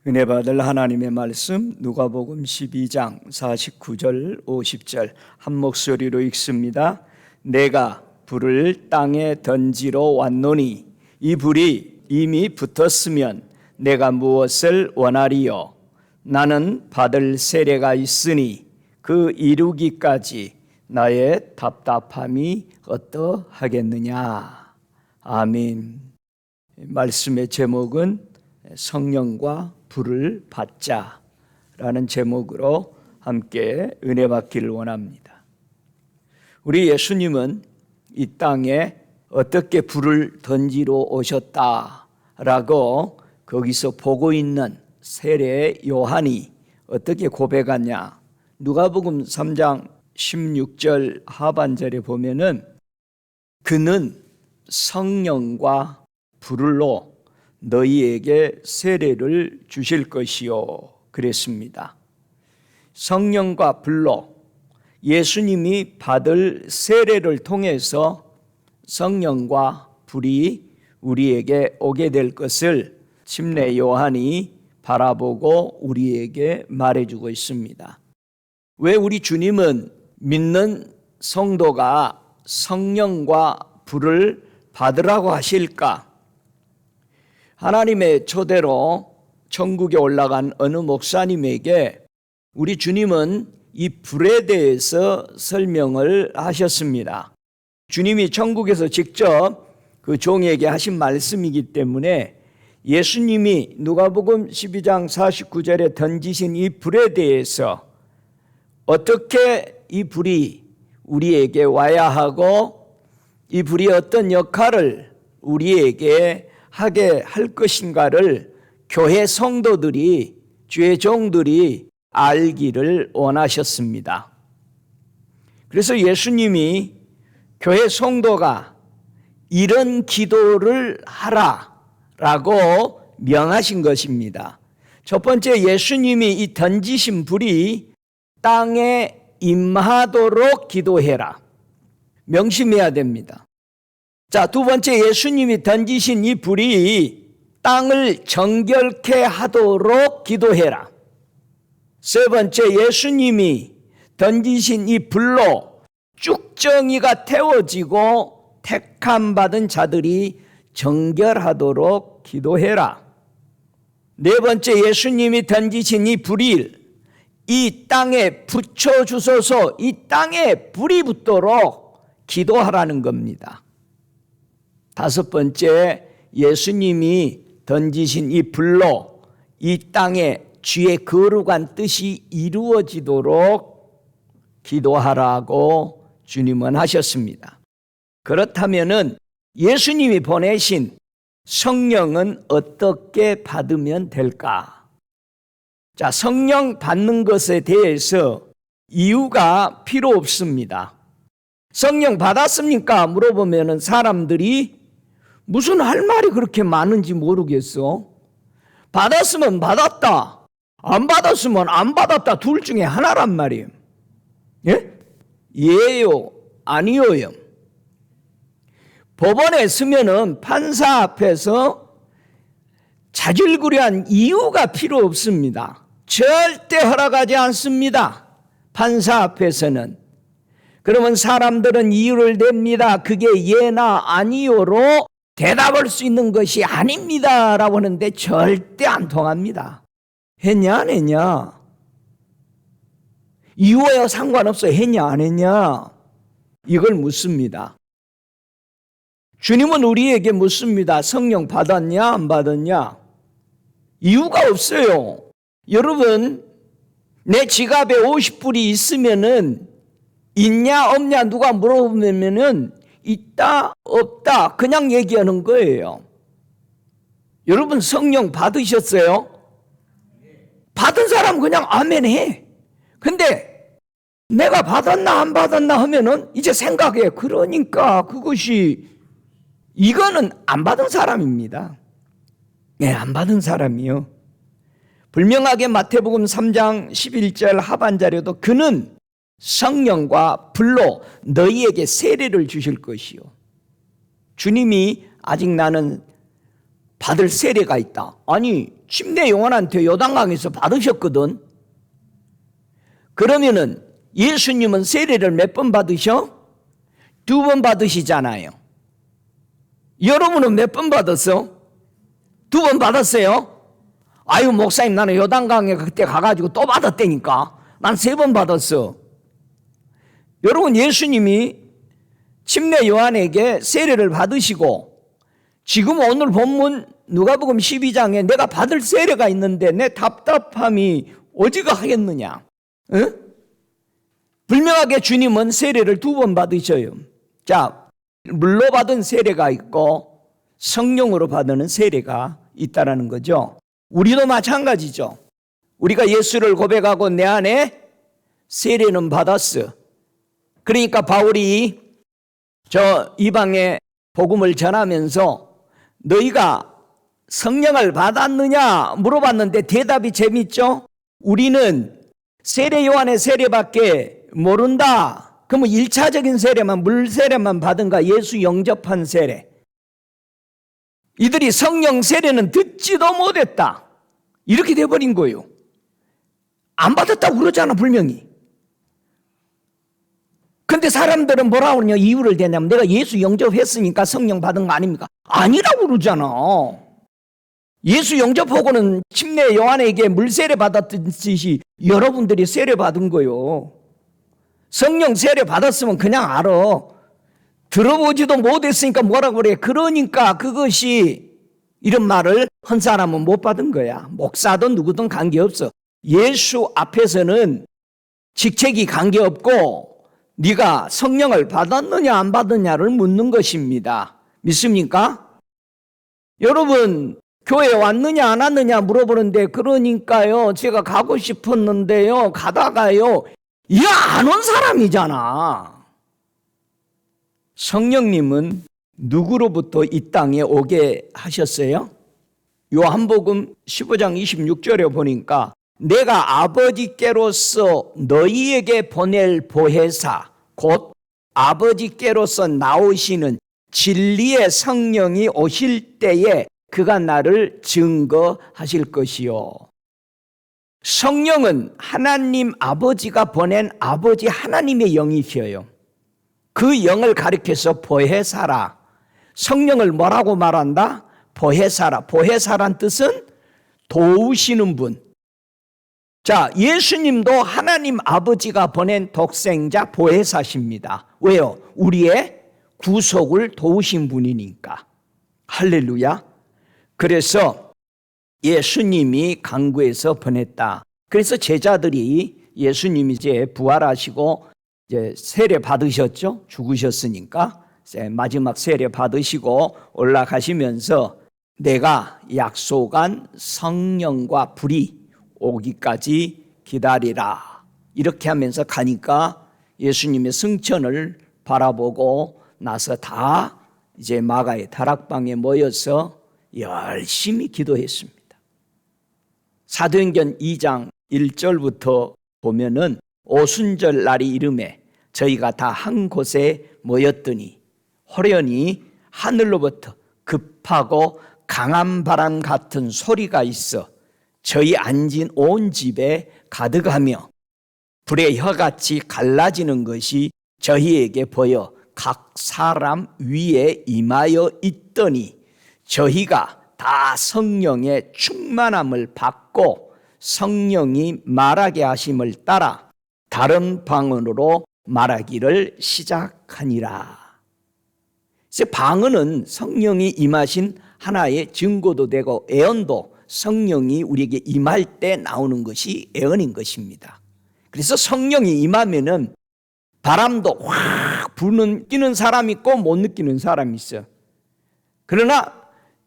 은혜 받을 하나님의 말씀 누가복음 12장 49절 50절 한 목소리로 읽습니다. 내가 불을 땅에 던지러 왔노니 이 불이 이미 붙었으면 내가 무엇을 원하리요? 나는 받을 세례가 있으니 그 이루기까지 나의 답답함이 어떠하겠느냐. 아멘. 말씀의 제목은 성령과 불을 받자라는 제목으로 함께 은혜 받기를 원합니다. 우리 예수님은 이 땅에 어떻게 불을 던지러 오셨다라고 거기서 보고 있는 세례 요한이 어떻게 고백하냐. 누가복음 3장 16절 하반절에 보면은 그는 성령과 불로 너희에게 세례를 주실 것이요 그랬습니다. 성령과 불로 예수님이 받을 세례를 통해서 성령과 불이 우리에게 오게 될 것을 침례 요한이 바라보고 우리에게 말해주고 있습니다. 왜 우리 주님은 믿는 성도가 성령과 불을 받으라고 하실까? 하나님의 초대로 천국에 올라간 어느 목사님에게 우리 주님은 이 불에 대해서 설명을 하셨습니다. 주님이 천국에서 직접 그 종에게 하신 말씀이기 때문에 예수님이 누가복음 12장 49절에 던지신 이 불에 대해서 어떻게 이 불이 우리에게 와야 하고 이 불이 어떤 역할을 우리에게 하게 할 것인가를 교회 성도들이, 주의 종들이 알기를 원하셨습니다. 그래서 예수님이 교회 성도가 이런 기도를 하라라고 명하신 것입니다. 첫 번째, 예수님이 이 던지신 불이 땅에 임하도록 기도해라. 명심해야 됩니다. 자, 두 번째, 예수님이 던지신 이 불이 땅을 정결케 하도록 기도해라. 세 번째, 예수님이 던지신 이 불로 쭉정이가 태워지고 택함 받은 자들이 정결하도록 기도해라. 네 번째, 예수님이 던지신 이 불이 이 땅에 붙여주소서, 이 땅에 불이 붙도록 기도하라는 겁니다. 다섯 번째, 예수님이 던지신 이 불로 이 땅에 주의 거룩한 뜻이 이루어지도록 기도하라고 주님은 하셨습니다. 그렇다면은 예수님이 보내신 성령은 어떻게 받으면 될까? 자, 성령 받는 것에 대해서 이유가 필요 없습니다. 성령 받았습니까? 물어보면은 사람들이 무슨 할 말이 그렇게 많은지 모르겠어. 받았으면 받았다, 안 받았으면 안 받았다, 둘 중에 하나란 말이에요. 예? 예요, 아니요요. 법원에 서면은 판사 앞에서 자질구레한 이유가 필요 없습니다. 절대 허락하지 않습니다. 판사 앞에서는. 그러면 사람들은 이유를 냅니다. 그게 예나 아니요로 대답할 수 있는 것이 아닙니다 라고 하는데 절대 안 통합니다. 했냐 안 했냐? 이유와 상관없어. 했냐 안 했냐? 이걸 묻습니다. 주님은 우리에게 묻습니다. 성령 받았냐 안 받았냐? 이유가 없어요. 여러분, 내 지갑에 50불이 있으면은 있냐 없냐 누가 물어보면은 있다 없다 그냥 얘기하는 거예요. 여러분, 성령 받으셨어요? 받은 사람 그냥 아멘 해. 근데 내가 받았나 안 받았나 하면은 이제 생각해. 그러니까 이거는 안 받은 사람입니다. 네, 안 받은 사람이요. 분명하게 마태복음 3장 11절 하반절에도 그는 성령과 불로 너희에게 세례를 주실 것이요. 주님이 아직 나는 받을 세례가 있다. 아니, 침례 요한한테 요단강에서 받으셨거든. 그러면은 예수님은 세례를 몇 번 받으셔? 2번 받으시잖아요. 여러분은 몇 번 받았어? 2번 받았어요? 아유, 목사님, 나는 요단강에 그때 가가지고 또 받았다니까. 난 3번 받았어. 여러분, 예수님이 침례 요한에게 세례를 받으시고, 지금 오늘 본문 누가복음 12장에 내가 받을 세례가 있는데 내 답답함이 어디가 하겠느냐? 응? 분명하게 주님은 세례를 2번 받으셔요. 자, 물로 받은 세례가 있고 성령으로 받는 세례가 있다라는 거죠. 우리도 마찬가지죠. 우리가 예수를 고백하고 내 안에 세례는 받았어. 그러니까 바울이 저 이방의 복음을 전하면서 너희가 성령을 받았느냐 물어봤는데 대답이 재밌죠? 우리는 세례 요한의 세례밖에 모른다. 그러면 1차적인 세례만, 물 세례만 받은가? 예수 영접한 세례. 이들이 성령 세례는 듣지도 못했다. 이렇게 돼버린 거예요. 안 받았다고 그러잖아, 분명히. 근데 사람들은 뭐라고 그러냐, 이유를 대냐면 내가 예수 영접했으니까 성령 받은 거 아닙니까? 아니라고 그러잖아. 예수 영접하고는 침례 요한에게 물 세례 받았듯이 여러분들이 세례 받은 거요. 성령 세례 받았으면 그냥 알아. 들어보지도 못했으니까 뭐라고 그래. 그러니까 그것이 이런 말을 한 사람은 못 받은 거야. 목사든 누구든 관계없어. 예수 앞에서는 직책이 관계없고 네가 성령을 받았느냐 안 받았느냐를 묻는 것입니다. 믿습니까? 여러분, 교회 왔느냐 안 왔느냐 물어보는데 그러니까요 제가 가고 싶었는데요 가다가요 안 온 사람이잖아. 성령님은 누구로부터 이 땅에 오게 하셨어요? 요한복음 15장 26절에 보니까 내가 아버지께로서 너희에게 보낼 보혜사 곧 아버지께로서 나오시는 진리의 성령이 오실 때에 그가 나를 증거하실 것이요. 성령은 하나님 아버지가 보낸 아버지 하나님의 영이셔요. 그 영을 가리켜서 보혜사라. 성령을 뭐라고 말한다? 보혜사라. 보혜사란 뜻은 도우시는 분. 자, 예수님도 하나님 아버지가 보낸 독생자 보혜사십니다. 왜요? 우리의 구속을 도우신 분이니까. 할렐루야. 그래서 예수님이 강구해서 보냈다. 그래서 제자들이 예수님이 이제 부활하시고 이제 세례 받으셨죠? 죽으셨으니까 마지막 세례 받으시고 올라가시면서 내가 약속한 성령과 불이 오기까지 기다리라. 이렇게 하면서 가니까 예수님의 승천을 바라보고 나서 다 이제 마가의 다락방에 모여서 열심히 기도했습니다. 사도행전 2장 1절부터 보면은 오순절 날이 이름에 저희가 다 한 곳에 모였더니 호련히 하늘로부터 급하고 강한 바람 같은 소리가 있어 저희 앉은 온 집에 가득하며 불의 혀같이 갈라지는 것이 저희에게 보여 각 사람 위에 임하여 있더니 저희가 다 성령의 충만함을 받고 성령이 말하게 하심을 따라 다른 방언으로 말하기를 시작하니라. 그래서 방언은 성령이 임하신 하나의 증거도 되고 애언도 성령이 우리에게 임할 때 나오는 것이 애언인 것입니다. 그래서 성령이 임하면은 바람도 확 느끼는 사람이 있고 못 느끼는 사람이 있어요. 그러나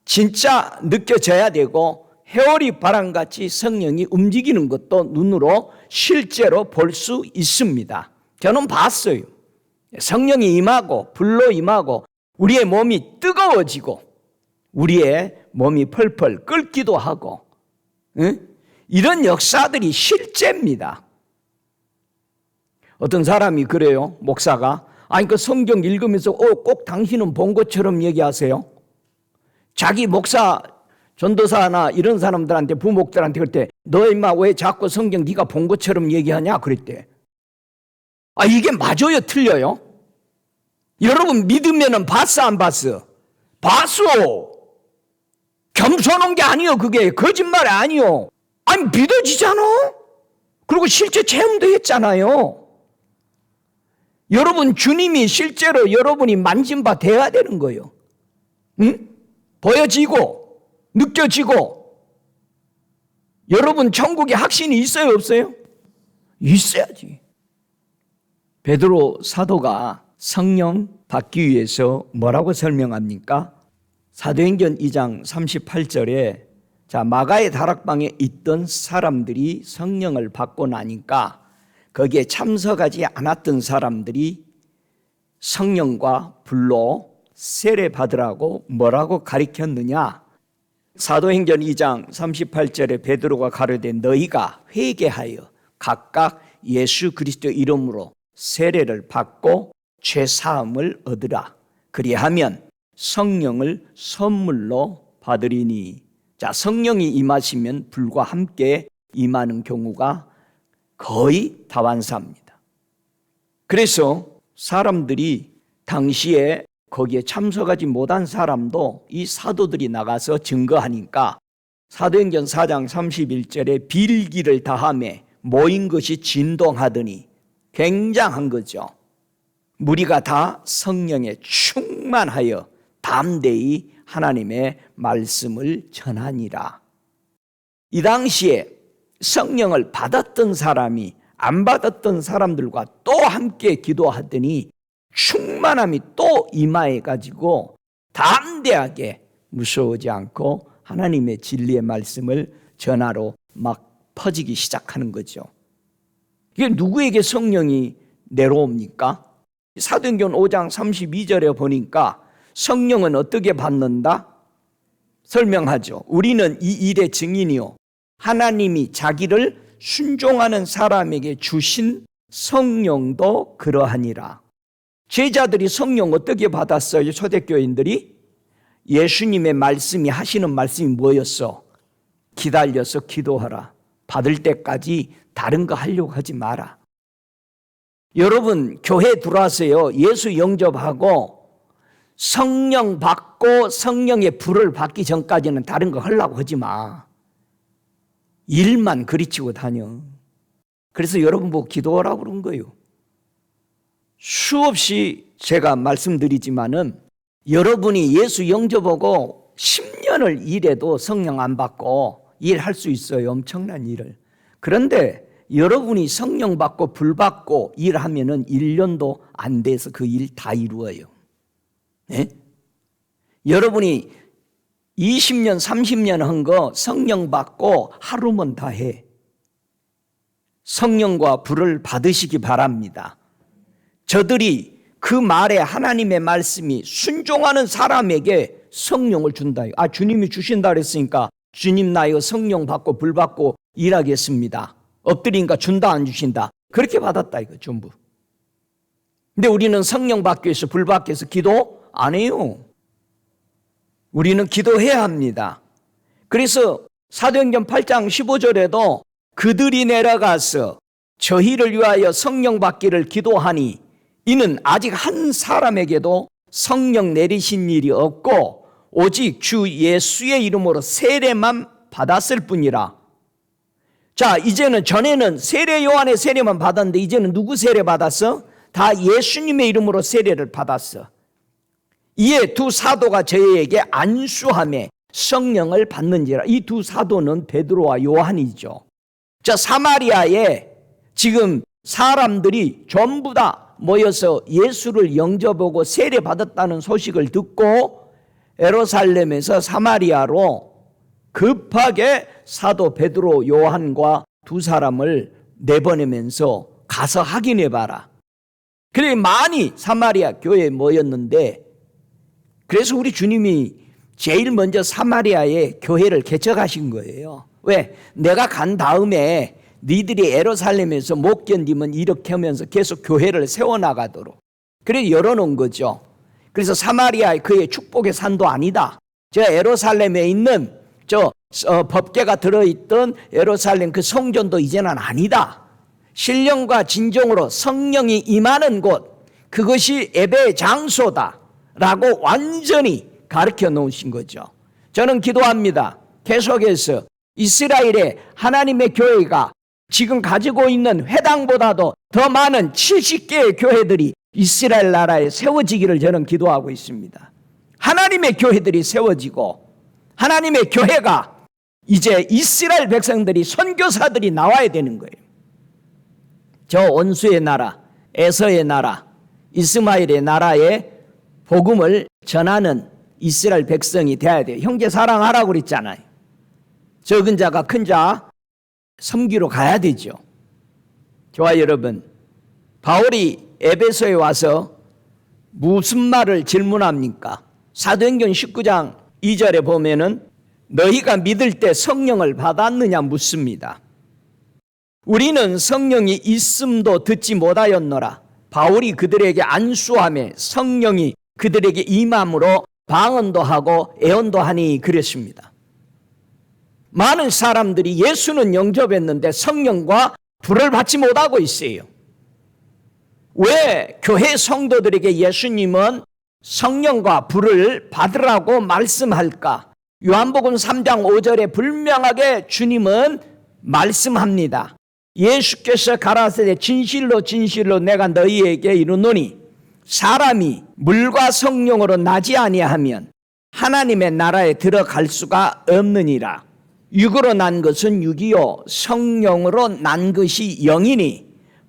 진짜 느껴져야 되고 회오리 바람같이 성령이 움직이는 것도 눈으로 실제로 볼 수 있습니다. 저는 봤어요. 성령이 임하고 불로 임하고 우리의 몸이 뜨거워지고 우리의 몸이 펄펄 끓기도 하고 이런 역사들이 실제입니다. 어떤 사람이 그래요. 목사가 아니 그 성경 읽으면서 꼭 당신은 본 것처럼 얘기하세요. 자기 목사 전도사나 이런 사람들한테, 부목들한테 그럴 때, 너 임마 왜 자꾸 성경 네가 본 것처럼 얘기하냐 그랬대. 아, 이게 맞아요, 틀려요? 여러분 믿으면은 봤어, 안 봤어? 봤어. 겸손한 게 아니요, 그게 거짓말이 아니요. 아니, 믿어지잖아. 그리고 실제 체험도 했잖아요. 여러분 주님이 실제로 여러분이 만진 바 돼야 되는 거예요. 응? 보여지고 느껴지고. 여러분 천국에 확신이 있어요, 없어요? 있어야지. 베드로 사도가 성령 받기 위해서 뭐라고 설명합니까? 사도행전 2장 38절에 자, 마가의 다락방에 있던 사람들이 성령을 받고 나니까 거기에 참석하지 않았던 사람들이 성령과 불로 세례 받으라고 뭐라고 가르쳤느냐? 사도행전 2장 38절에 베드로가 가로되 너희가 회개하여 각각 예수 그리스도 이름으로 세례를 받고 죄 사함을 얻으라. 그리하면 성령을 선물로 받으리니. 자, 성령이 임하시면 불과 함께 임하는 경우가 거의 다반사입니다. 그래서 사람들이 당시에 거기에 참석하지 못한 사람도 이 사도들이 나가서 증거하니까 사도행전 4장 31절에 빌기를 다하매 모인 것이 진동하더니 굉장한 거죠. 무리가 다 성령에 충만하여 담대히 하나님의 말씀을 전하니라. 이 당시에 성령을 받았던 사람이 안 받았던 사람들과 또 함께 기도하더니 충만함이 또 임하해 가지고 담대하게 무서워하지 않고 하나님의 진리의 말씀을 전하러 막 퍼지기 시작하는 거죠. 이게 누구에게 성령이 내려옵니까? 사도행전 5장 32절에 보니까 성령은 어떻게 받는다? 설명하죠. 우리는 이 일의 증인이요 하나님이 자기를 순종하는 사람에게 주신 성령도 그러하니라. 제자들이 성령 어떻게 받았어요? 초대교인들이 예수님의 말씀이 하시는 말씀이 뭐였어? 기다려서 기도하라. 받을 때까지 다른 거 하려고 하지 마라. 여러분 교회 들어와서요 예수 영접하고 성령 받고 성령의 불을 받기 전까지는 다른 거 하려고 하지 마. 일만 그리치고 다녀. 그래서 여러분 보고 기도하라고 그런 거예요. 수없이 제가 말씀드리지만은 여러분이 예수 영접하고 10년을 일해도 성령 안 받고 일할 수 있어요. 엄청난 일을. 그런데 여러분이 성령 받고 불 받고 일하면은 1년도 안 돼서 그 일 다 이루어요. 네? 여러분이 20년, 30년 한 거 성령 받고 하루면 다 해. 성령과 불을 받으시기 바랍니다. 저들이 그 말에 하나님의 말씀이 순종하는 사람에게 성령을 준다. 아, 주님이 주신다 그랬으니까 주님 나여 성령 받고 불 받고 일하겠습니다. 엎드리니까 준다 안 주신다. 그렇게 받았다 이거 전부. 근데 우리는 성령 받기 위해서 불 받기 위해서 기도 안 해요. 우리는 기도해야 합니다. 그래서 사도행전 8장 15절에도 그들이 내려가서 저희를 위하여 성령 받기를 기도하니 이는 아직 한 사람에게도 성령 내리신 일이 없고 오직 주 예수의 이름으로 세례만 받았을 뿐이라. 자, 이제는 전에는 세례 요한의 세례만 받았는데 이제는 누구 세례 받았어? 다 예수님의 이름으로 세례를 받았어. 이에 두 사도가 저희에게 안수하며 성령을 받는지라. 이 두 사도는 베드로와 요한이죠. 자, 사마리아에 지금 사람들이 전부 다 모여서 예수를 영접하고 세례 받았다는 소식을 듣고 예루살렘에서 사마리아로 급하게 사도 베드로 요한과 두 사람을 내보내면서 가서 확인해 봐라. 그래 많이 사마리아 교회에 모였는데 그래서 우리 주님이 제일 먼저 사마리아에 교회를 개척하신 거예요. 왜? 내가 간 다음에 니들이 예루살렘에서 못 견디면 이렇게 하면서 계속 교회를 세워나가도록 그래 열어놓은 거죠. 그래서 사마리아의 그의 축복의 산도 아니다. 제가 예루살렘에 있는 법궤가 들어있던 예루살렘 그 성전도 이제는 아니다. 신령과 진정으로 성령이 임하는 곳, 그것이 예배의 장소다라고 완전히 가르쳐 놓으신 거죠. 저는 기도합니다. 계속해서 이스라엘의 하나님의 교회가 지금 가지고 있는 회당보다도 더 많은 70개의 교회들이 이스라엘 나라에 세워지기를 저는 기도하고 있습니다. 하나님의 교회들이 세워지고 하나님의 교회가 이제 이스라엘 백성들이 선교사들이 나와야 되는 거예요. 저 원수의 나라, 에서의 나라, 이스마엘의 나라에 복음을 전하는 이스라엘 백성이 돼야 돼요. 형제 사랑하라고 그랬잖아요. 적은 자가 큰 자 섬기러 가야 되죠. 저와 여러분, 바울이 에베소에 와서 무슨 말을 질문합니까? 사도행전 19장 2절에 보면은 너희가 믿을 때 성령을 받았느냐 묻습니다. 우리는 성령이 있음도 듣지 못하였노라. 바울이 그들에게 안수하며 성령이 그들에게 임함으로 방언도 하고 애언도 하니 그랬습니다. 많은 사람들이 예수는 영접했는데 성령과 불을 받지 못하고 있어요. 왜 교회 성도들에게 예수님은 성령과 불을 받으라고 말씀할까? 요한복음 3장 5절에 분명하게 주님은 말씀합니다. 예수께서 가라사대 진실로 진실로 내가 너희에게 이르노니 사람이 물과 성령으로 나지 아니하면 하나님의 나라에 들어갈 수가 없느니라. 육으로 난 것은 육이요 성령으로 난 것이 영이니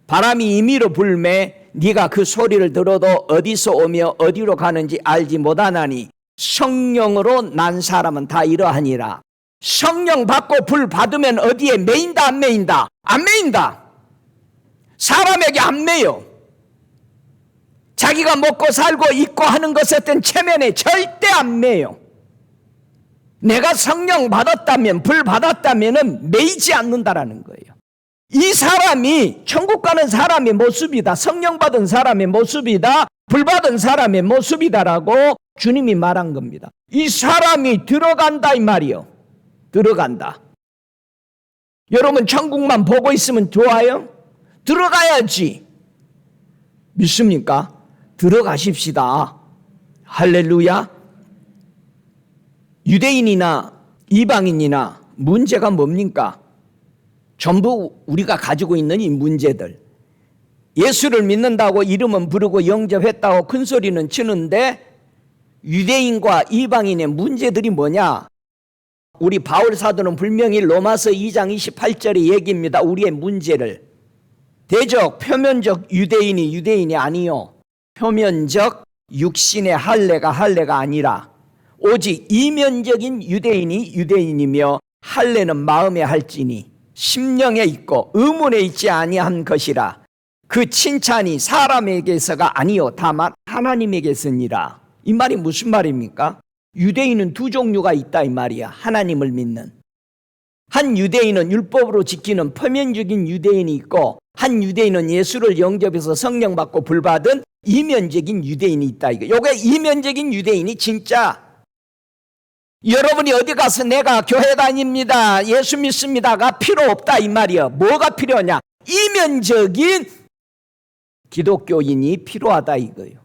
바람이 임의로 불매 네가 그 소리를 들어도 어디서 오며 어디로 가는지 알지 못하나니 성령으로 난 사람은 다 이러하니라. 성령 받고 불 받으면 어디에 매인다 안 매인다? 안 매인다. 사람에게 안 매요. 자기가 먹고 살고 있고 하는 것에 어떤 체면에 절대 안 매요. 내가 성령 받았다면 불 받았다면 매이지 않는다라는 거예요. 이 사람이 천국 가는 사람의 모습이다. 성령 받은 사람의 모습이다. 불 받은 사람의 모습이다라고 주님이 말한 겁니다. 이 사람이 들어간다 이 말이요. 들어간다. 여러분 천국만 보고 있으면 좋아요? 들어가야지. 믿습니까? 들어가십시다. 할렐루야. 유대인이나 이방인이나 문제가 뭡니까? 전부 우리가 가지고 있는 이 문제들. 예수를 믿는다고 이름은 부르고 영접했다고 큰 소리는 치는데 유대인과 이방인의 문제들이 뭐냐? 우리 바울 사도는 분명히 로마서 2장 28절의 얘기입니다. 우리의 문제를. 대적, 표면적 유대인이 아니요. 표면적 육신의 할례가 아니라 오직 이면적인 유대인이 유대인이며 할례는 마음에 할지니 심령에 있고 의문에 있지 아니한 것이라. 그 칭찬이 사람에게서가 아니요 다만 하나님에게서니라. 이 말이 무슨 말입니까? 유대인은 두 종류가 있다 이 말이야. 하나님을 믿는 한 유대인은 율법으로 지키는 표면적인 유대인이 있고 한 유대인은 예수를 영접해서 성령 받고 불 받은 이면적인 유대인이 있다 이거. 요게 이면적인 유대인이 진짜 여러분이 어디 가서 내가 교회 다닙니다 예수 믿습니다가 필요 없다 이 말이야. 뭐가 필요하냐? 이면적인 기독교인이 필요하다 이거예요.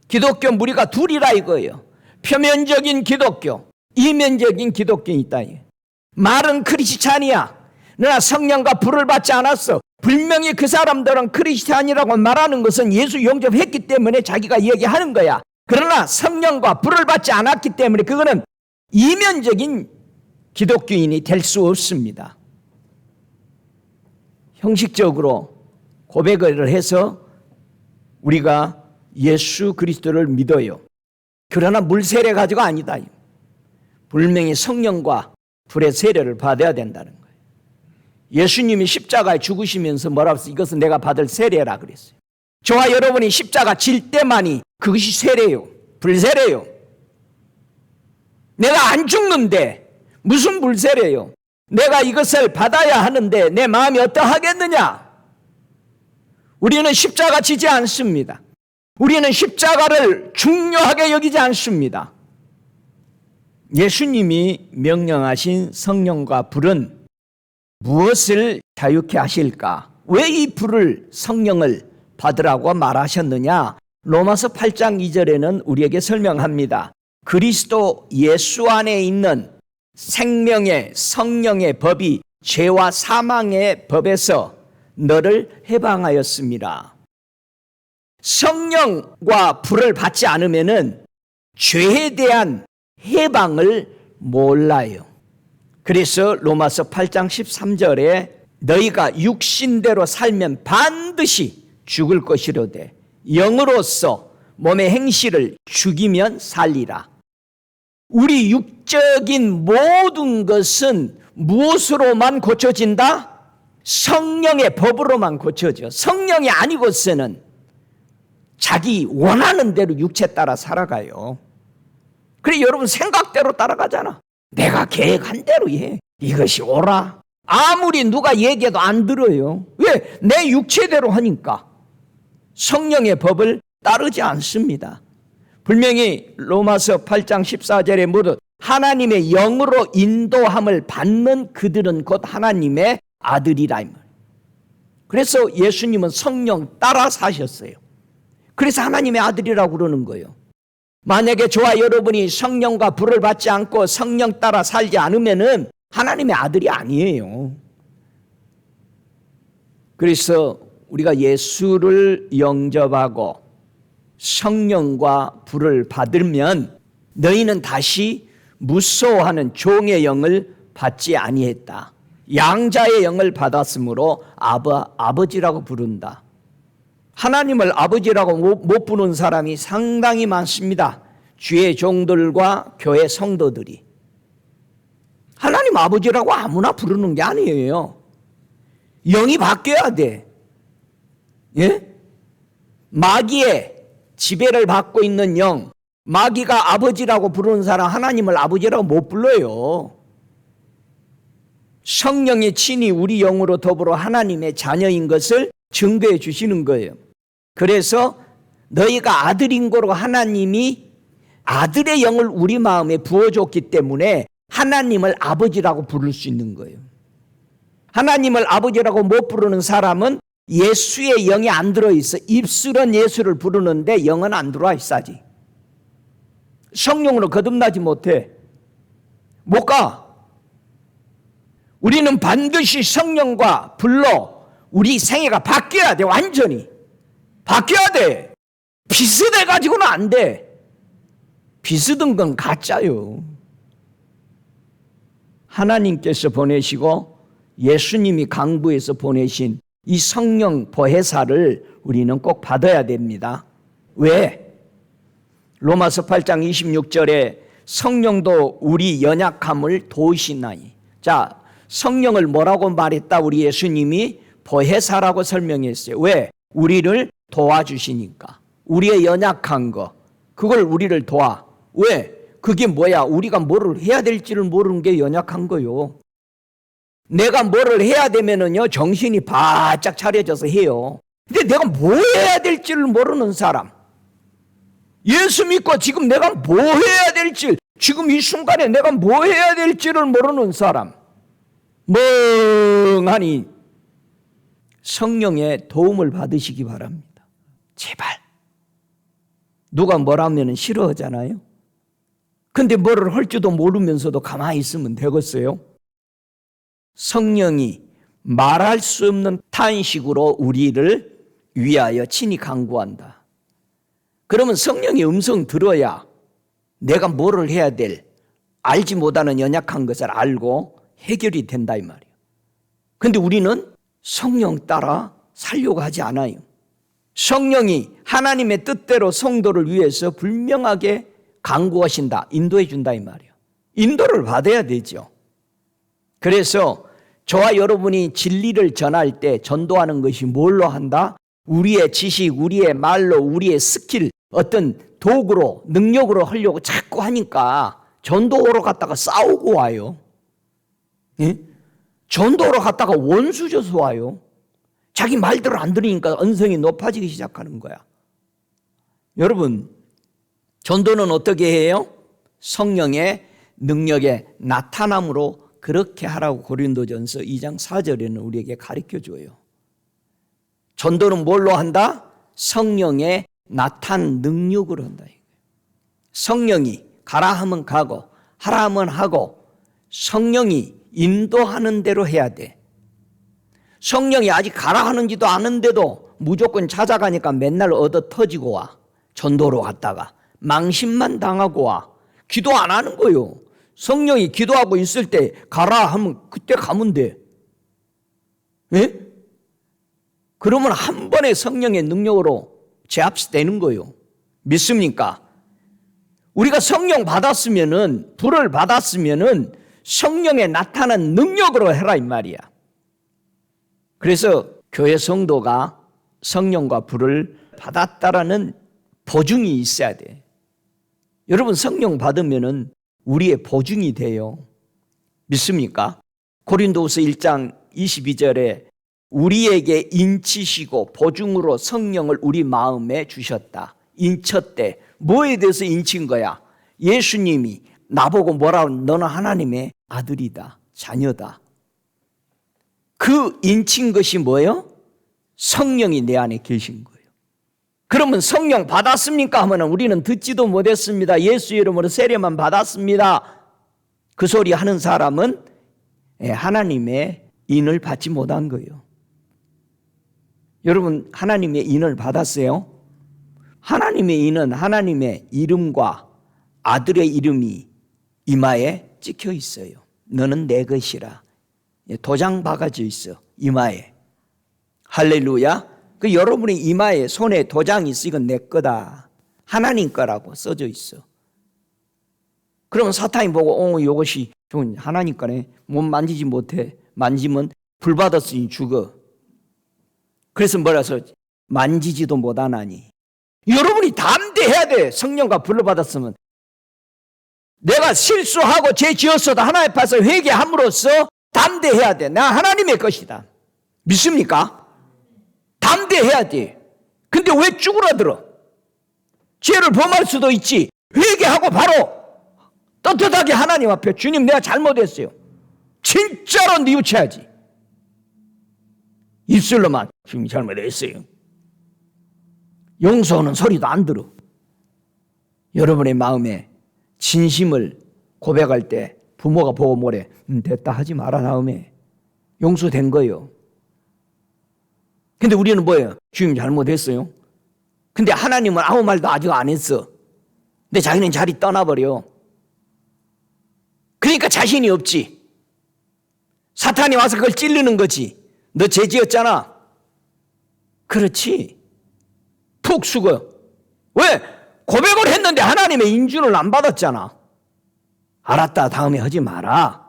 기독교 무리가 둘이라 이거예요. 표면적인 기독교, 이면적인 기독교인이 있다. 말은 크리스찬이야. 그러나 성령과 불을 받지 않았어. 분명히 그 사람들은 크리스찬이라고 말하는 것은 예수 영접했기 때문에 자기가 얘기하는 거야. 그러나 성령과 불을 받지 않았기 때문에 그거는 이면적인 기독교인이 될 수 없습니다. 형식적으로 고백을 해서 우리가 예수 그리스도를 믿어요. 그러나 물 세례 가지고 아니다. 분명히 성령과 불의 세례를 받아야 된다는 거예요. 예수님이 십자가에 죽으시면서 뭐라고 했어요? 이것은 내가 받을 세례라 그랬어요. 저와 여러분이 십자가 질 때만이 그것이 세례요. 불세례요. 내가 안 죽는데 무슨 불세례요? 내가 이것을 받아야 하는데 내 마음이 어떠하겠느냐? 우리는 십자가 지지 않습니다. 우리는 십자가를 중요하게 여기지 않습니다. 예수님이 명령하신 성령과 불은 무엇을 자유케 하실까? 왜 이 불을 성령을 받으라고 말하셨느냐? 로마서 8장 2절에는 우리에게 설명합니다. 그리스도 예수 안에 있는 생명의 성령의 법이 죄와 사망의 법에서 너를 해방하였습니다. 성령과 불을 받지 않으면은 죄에 대한 해방을 몰라요. 그래서 로마서 8장 13절에 너희가 육신대로 살면 반드시 죽을 것이로되 영으로서 몸의 행실을 죽이면 살리라. 우리 육적인 모든 것은 무엇으로만 고쳐진다? 성령의 법으로만 고쳐져. 성령이 아니고서는 자기 원하는 대로 육체 따라 살아가요. 그래 여러분 생각대로 따라가잖아. 내가 계획한 대로 해. 이것이 옳아. 아무리 누가 얘기해도 안 들어요. 왜? 내 육체대로 하니까. 성령의 법을 따르지 않습니다. 분명히 로마서 8장 14절에 모두 하나님의 영으로 인도함을 받는 그들은 곧 하나님의 아들이라. 그래서 예수님은 성령 따라 사셨어요. 그래서 하나님의 아들이라고 그러는 거예요. 만약에 저와 여러분이 성령과 불을 받지 않고 성령 따라 살지 않으면은 하나님의 아들이 아니에요. 그래서 우리가 예수를 영접하고 성령과 불을 받으면 너희는 다시 무서워하는 종의 영을 받지 아니했다. 양자의 영을 받았으므로 아버지라고 부른다. 하나님을 아버지라고 못 부르는 사람이 상당히 많습니다. 주의 종들과 교회 성도들이. 하나님 아버지라고 아무나 부르는 게 아니에요. 영이 바뀌어야 돼. 예? 마귀의 지배를 받고 있는 영, 마귀가 아버지라고 부르는 사람 하나님을 아버지라고 못 불러요. 성령이 친히 우리 영으로 더불어 하나님의 자녀인 것을 증거해 주시는 거예요. 그래서 너희가 아들인 거로 하나님이 아들의 영을 우리 마음에 부어줬기 때문에 하나님을 아버지라고 부를 수 있는 거예요. 하나님을 아버지라고 못 부르는 사람은 예수의 영이 안 들어있어. 입술은 예수를 부르는데 영은 안 들어와 있어야지. 성령으로 거듭나지 못해. 못 가. 우리는 반드시 성령과 불로 우리 생애가 바뀌어야 돼. 완전히 바뀌어야 돼. 비슷해가지고는 안 돼. 비슷한 건 가짜요. 하나님께서 보내시고 예수님이 강구해서 보내신 이 성령 보혜사를 우리는 꼭 받아야 됩니다. 왜? 로마서 8장 26절에 성령도 우리 연약함을 도우시나니. 자, 성령을 뭐라고 말했다? 우리 예수님이 보혜사라고 설명했어요. 왜? 우리를 도와주시니까. 우리의 연약한 거, 그걸 우리를 도와. 왜? 그게 뭐야? 우리가 뭐를 해야 될지를 모르는 게 연약한 거요. 내가 뭐를 해야 되면은요, 정신이 바짝 차려져서 해요. 근데 내가 뭐 해야 될지를 모르는 사람, 예수 믿고 지금 내가 뭐 해야 될지, 지금 이 순간에 내가 뭐 해야 될지를 모르는 사람, 멍하니 성령의 도움을 받으시기 바랍니다. 제발. 누가 뭐라면 싫어하잖아요. 근데 뭐를 할지도 모르면서도 가만히 있으면 되겠어요? 성령이 말할 수 없는 탄식으로 우리를 위하여 친히 간구한다. 그러면 성령의 음성 들어야 내가 뭐를 해야 될, 알지 못하는 연약한 것을 알고 해결이 된다 이 말이에요. 근데 우리는 성령 따라 살려고 하지 않아요. 성령이 하나님의 뜻대로 성도를 위해서 분명하게 간구하신다, 인도해 준다 이 말이에요. 인도를 받아야 되죠. 그래서 저와 여러분이 진리를 전할 때 전도하는 것이 뭘로 한다? 우리의 지식, 우리의 말로, 우리의 스킬, 어떤 도구로, 능력으로 하려고 자꾸 하니까 전도하러 갔다가 싸우고 와요. 예? 전도하러 갔다가 원수 줘서 와요. 자기 말대로 안 들으니까 언성이 높아지기 시작하는 거야. 여러분, 전도는 어떻게 해요? 성령의 능력의 나타남으로 그렇게 하라고 고린도전서 2장 4절에는 우리에게 가르쳐줘요. 전도는 뭘로 한다? 성령의 나타난 능력으로 한다. 성령이 가라 하면 가고 하라 하면 하고 성령이 인도하는 대로 해야 돼. 성령이 아직 가라 하는지도 아는데도 무조건 찾아가니까 맨날 얻어 터지고 와. 전도로 갔다가 망신만 당하고 와. 기도 안 하는 거요. 성령이 기도하고 있을 때 가라 하면 그때 가면 돼. 예? 그러면 한 번에 성령의 능력으로 제압되는 거요. 믿습니까? 우리가 성령 받았으면은, 불을 받았으면은 성령의 나타난 능력으로 해라 이 말이야. 그래서 교회 성도가 성령과 불을 받았다라는 보증이 있어야 돼. 여러분 성령 받으면은 우리의 보증이 돼요. 믿습니까? 고린도후서 1장 22절에 우리에게 인치시고 보증으로 성령을 우리 마음에 주셨다. 인쳤대. 뭐에 대해서 인친 거야? 예수님이 나보고 뭐라고 너는 하나님의 아들이다. 자녀다. 그 인친 것이 뭐예요? 성령이 내 안에 계신 거예요. 그러면 성령 받았습니까? 하면 우리는 듣지도 못했습니다. 예수 이름으로 세례만 받았습니다. 그 소리 하는 사람은 하나님의 인을 받지 못한 거예요. 여러분 하나님의 인을 받았어요? 하나님의 인은 하나님의 이름과 아들의 이름이 이마에 찍혀 있어요. 너는 내 것이라. 도장 박아져 있어 이마에. 할렐루야. 그 여러분의 이마에 손에 도장이 있어. 이건 내 거다. 하나님 거라고 써져 있어. 그러면 사탄이 보고 이것이 하나님 거네. 못 만지지 못해. 만지면 불 받았으니 죽어. 그래서 뭐라서 만지지도 못하나니. 여러분이 담대해야 돼. 성령과 불을 받았으면. 내가 실수하고 죄 지었어도 하나님 앞에서 회개함으로써 담대해야 돼. 나 하나님의 것이다. 믿습니까? 담대해야 돼. 근데 왜 쭈그라들어? 죄를 범할 수도 있지. 회개하고 바로 떳떳하게 하나님 앞에 주님 내가 잘못했어요. 진짜로 뉘우쳐야지. 입술로만 주님 잘못했어요. 용서하는 소리도 안 들어. 여러분의 마음에 진심을 고백할 때 부모가 보고 뭐래? 됐다 하지 마라 다음에. 용서된 거예요. 근데 우리는 뭐예요? 주님 잘못했어요. 근데 하나님은 아무 말도 아직 안 했어. 근데 자기는 자리 떠나버려. 그러니까 자신이 없지. 사탄이 와서 그걸 찌르는 거지. 너 죄 지었잖아. 그렇지. 푹 죽어. 왜? 고백을 했는데 하나님의 인준을 안 받았잖아. 알았다 다음에 하지 마라.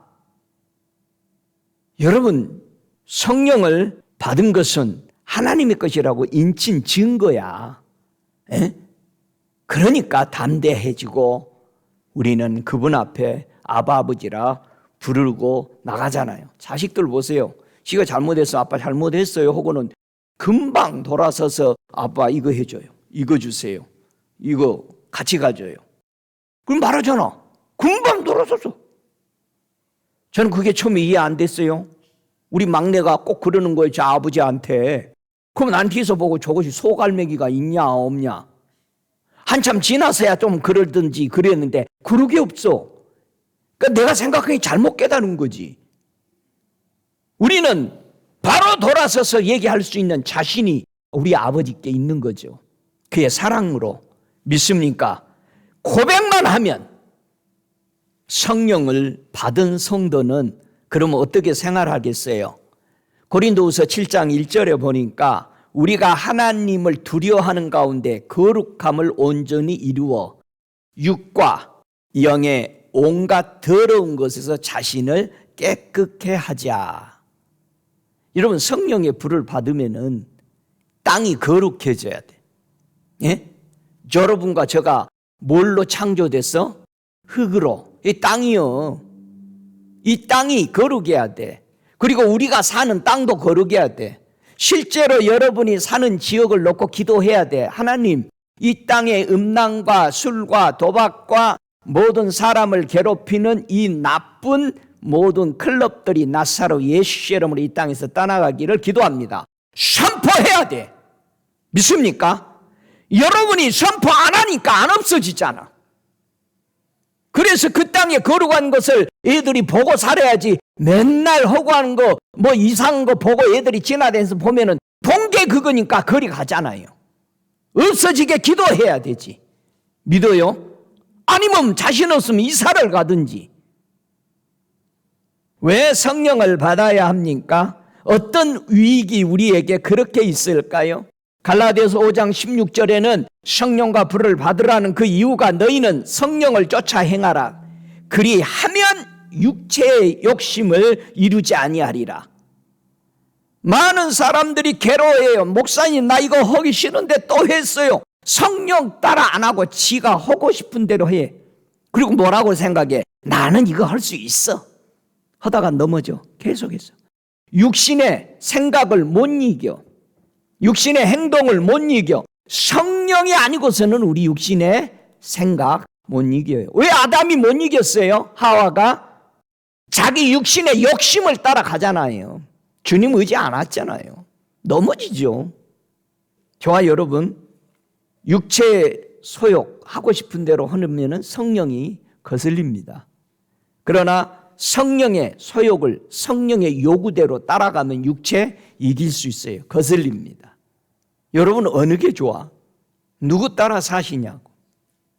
여러분 성령을 받은 것은 하나님의 것이라고 인친 증거야. 에? 그러니까 담대해지고 우리는 그분 앞에 아바 아버지라 부르고 나가잖아요. 자식들 보세요. 지가 잘못했어. 아빠 잘못했어요. 하고는 금방 돌아서서 아빠 이거 해줘요. 이거 주세요. 이거 같이 가져요. 그럼 말하잖아. 금방 돌아서서. 저는 그게 처음에 이해 안 됐어요. 우리 막내가 꼭 그러는 거예요. 저 아버지한테. 그럼 난 뒤에서 보고 저것이 소갈매기가 있냐 없냐. 한참 지나서야 좀 그러든지 그랬는데 그런 게 없어. 그러니까 내가 생각하기 잘못 깨달은 거지. 우리는 바로 돌아서서 얘기할 수 있는 자신이 우리 아버지께 있는 거죠. 그의 사랑으로. 믿습니까? 고백만 하면 성령을 받은 성도는 그러면 어떻게 생활하겠어요? 고린도후서 7장 1절에 보니까 우리가 하나님을 두려워하는 가운데 거룩함을 온전히 이루어 육과 영의 온갖 더러운 것에서 자신을 깨끗게 하자. 여러분 성령의 불을 받으면은 땅이 거룩해져야 돼. 예? 여러분과 제가 뭘로 창조됐어? 흙으로. 이 땅이요. 이 땅이 거룩해야 돼. 그리고 우리가 사는 땅도 거룩해야 돼. 실제로 여러분이 사는 지역을 놓고 기도해야 돼. 하나님, 이 땅에 음란과 술과 도박과 모든 사람을 괴롭히는 이 나쁜 모든 클럽들이 나사로 예수 이름으로 이 땅에서 떠나가기를 기도합니다. 선포해야 돼. 믿습니까? 여러분이 선포 안 하니까 안 없어지잖아. 그래서 그 땅에 거룩한 것을 애들이 보고 살아야지. 맨날 허구한 거, 뭐 이상한 거 보고 애들이 지나다니면서 보면은 본 게 그거니까 거리 가잖아요. 없어지게 기도해야 되지. 믿어요? 아니면 자신 없으면 이사를 가든지. 왜 성령을 받아야 합니까? 어떤 유익이 우리에게 그렇게 있을까요? 갈라디아서 5장 16절에는 성령과 불을 받으라는 그 이유가 너희는 성령을 쫓아 행하라. 그리하면 육체의 욕심을 이루지 아니하리라. 많은 사람들이 괴로워해요. 목사님 나 이거 하기 싫은데 또 했어요. 성령 따라 안 하고 지가 하고 싶은 대로 해. 그리고 뭐라고 생각해? 나는 이거 할 수 있어. 하다가 넘어져. 계속해서. 육신의 생각을 못 이겨. 육신의 행동을 못 이겨. 성령이 아니고서는 우리 육신의 생각 못 이겨요. 왜 아담이 못 이겼어요? 하와가 자기 육신의 욕심을 따라가잖아요. 주님 의지 안 했잖아요. 넘어지죠. 저와 여러분, 육체 소욕 하고 싶은 대로 하면 성령이 거슬립니다. 그러나 성령의 소욕을 성령의 요구대로 따라가면 육체 이길 수 있어요. 거슬립니다. 여러분 어느 게 좋아? 누구 따라 사시냐고.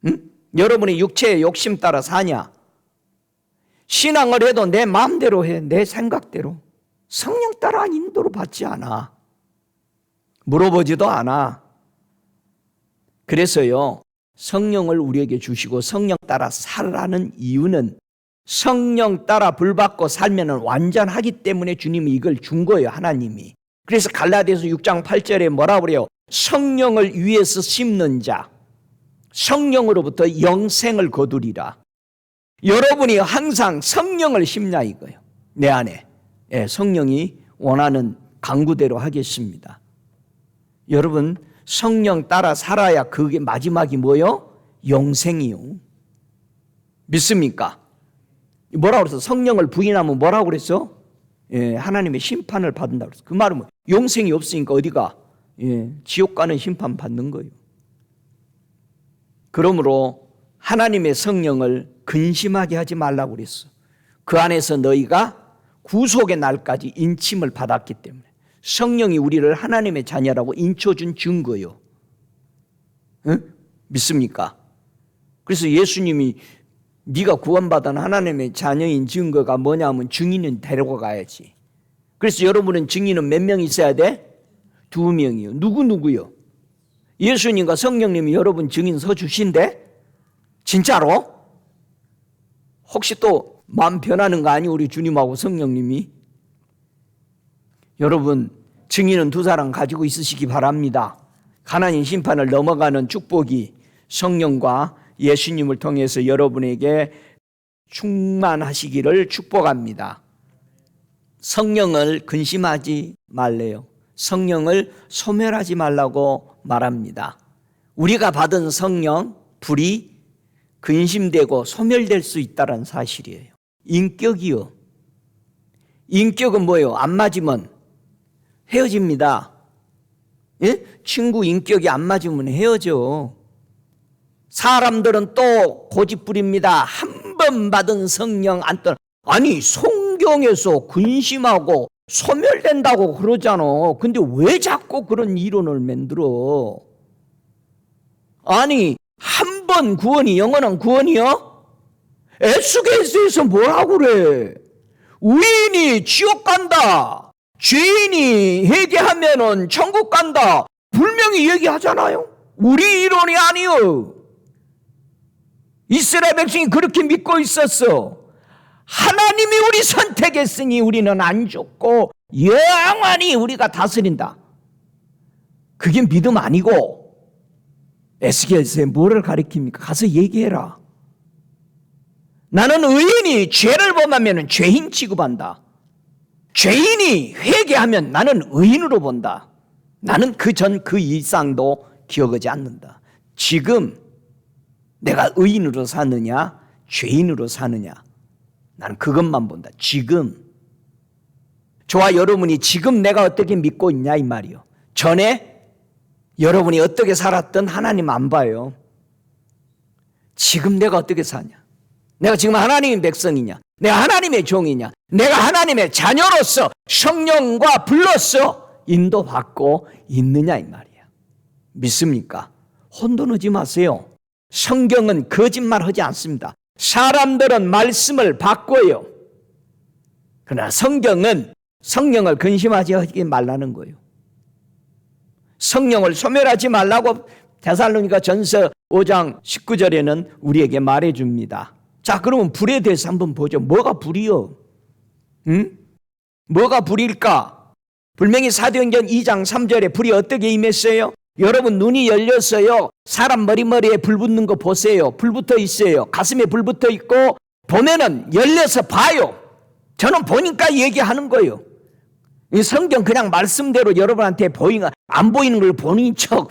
응? 여러분이 육체의 욕심 따라 사냐? 신앙을 해도 내 마음대로 해. 내 생각대로. 성령 따라 인도를 받지 않아. 물어보지도 않아. 그래서요, 성령을 우리에게 주시고 성령 따라 살라는 이유는 성령 따라 불받고 살면 완전하기 때문에 주님이 이걸 준 거예요. 하나님이. 그래서 갈라디아서 6장 8절에 뭐라고 그래요? 성령을 위해서 심는 자 성령으로부터 영생을 거두리라. 여러분이 항상 성령을 심냐 이거예요. 내 안에. 예, 성령이 원하는 강구대로 하겠습니다. 여러분 성령 따라 살아야 그게 마지막이 뭐요? 영생이요. 믿습니까? 뭐라고 그랬어? 성령을 부인하면 뭐라고 그랬어? 예, 하나님의 심판을 받는다고 그랬어. 그 말은 뭐 영생이 없으니까 어디가? 예, 지옥 가는 심판 받는 거예요. 그러므로 하나님의 성령을 근심하게 하지 말라고 그랬어. 그 안에서 너희가 구속의 날까지 인침을 받았기 때문에 성령이 우리를 하나님의 자녀라고 인쳐준 증거요. 응? 믿습니까? 그래서 예수님이 네가 구원받은 하나님의 자녀인 증거가 뭐냐면 증인은 데려가야지. 그래서 여러분은 증인은 몇 명 있어야 돼? 2명이요. 누구요? 예수님과 성령님이 여러분 증인 서주신대? 진짜로? 혹시 또 마음 변하는 거 아니에요? 우리 주님하고 성령님이? 여러분 증인은 2사람 가지고 있으시기 바랍니다. 하나님 심판을 넘어가는 축복이 성령과 예수님을 통해서 여러분에게 충만하시기를 축복합니다. 성령을 근심하지 말래요. 성령을 소멸하지 말라고 말합니다. 우리가 받은 성령, 불이 근심되고 소멸될 수 있다는 사실이에요. 인격이요. 인격은 뭐예요? 안 맞으면 헤어집니다. 예? 친구 인격이 안 맞으면 헤어져. 사람들은 또 고집부립니다. 한 번 받은 성령 안 떠나. 아니 성경에서 근심하고 소멸된다고 그러잖아. 근데 왜 자꾸 그런 이론을 만들어? 아니 한 번 구원이 영원한 구원이요? 에스겔서에서 뭐라고 그래? 의인이 지옥 간다. 죄인이 회개하면은 천국 간다. 분명히 얘기하잖아요. 우리 이론이 아니요. 이스라엘 백성이 그렇게 믿고 있었어. 하나님이 우리 선택했으니 우리는 안 죽고 영원히 우리가 다스린다. 그게 믿음 아니고 에스겔서에 뭐를 가리킵니까? 가서 얘기해라. 나는 의인이 죄를 범하면 죄인 취급한다. 죄인이 회개하면 나는 의인으로 본다. 나는 그 전 그 이상도 기억하지 않는다. 지금 내가 의인으로 사느냐 죄인으로 사느냐, 나는 그것만 본다. 지금 저와 여러분이 지금 내가 어떻게 믿고 있냐 이 말이요. 전에 여러분이 어떻게 살았던 하나님 안 봐요. 지금 내가 어떻게 사냐, 내가 지금 하나님의 백성이냐, 내가 하나님의 종이냐, 내가 하나님의 자녀로서 성령과 불로서 인도받고 있느냐 이 말이야. 믿습니까? 혼돈하지 마세요. 성경은 거짓말하지 않습니다. 사람들은 말씀을 바꿔요. 그러나 성경은 성령을 근심하지 하지 말라는 거예요. 성령을 소멸하지 말라고 데살로니가 전서 5장 19절에는 우리에게 말해줍니다. 자, 그러면 불에 대해서 한번 보죠. 뭐가 불이요? 뭐가 불일까? 분명히 사도행전 2장 3절에 불이 어떻게 임했어요? 여러분 눈이 열렸어요. 사람 머리에 불 붙는 거 보세요. 불 붙어 있어요. 가슴에 불 붙어 있고 보면은 열려서 봐요. 저는 보니까 얘기하는 거예요. 이 성경 그냥 말씀대로 여러분한테 안 보이는 걸 보는 척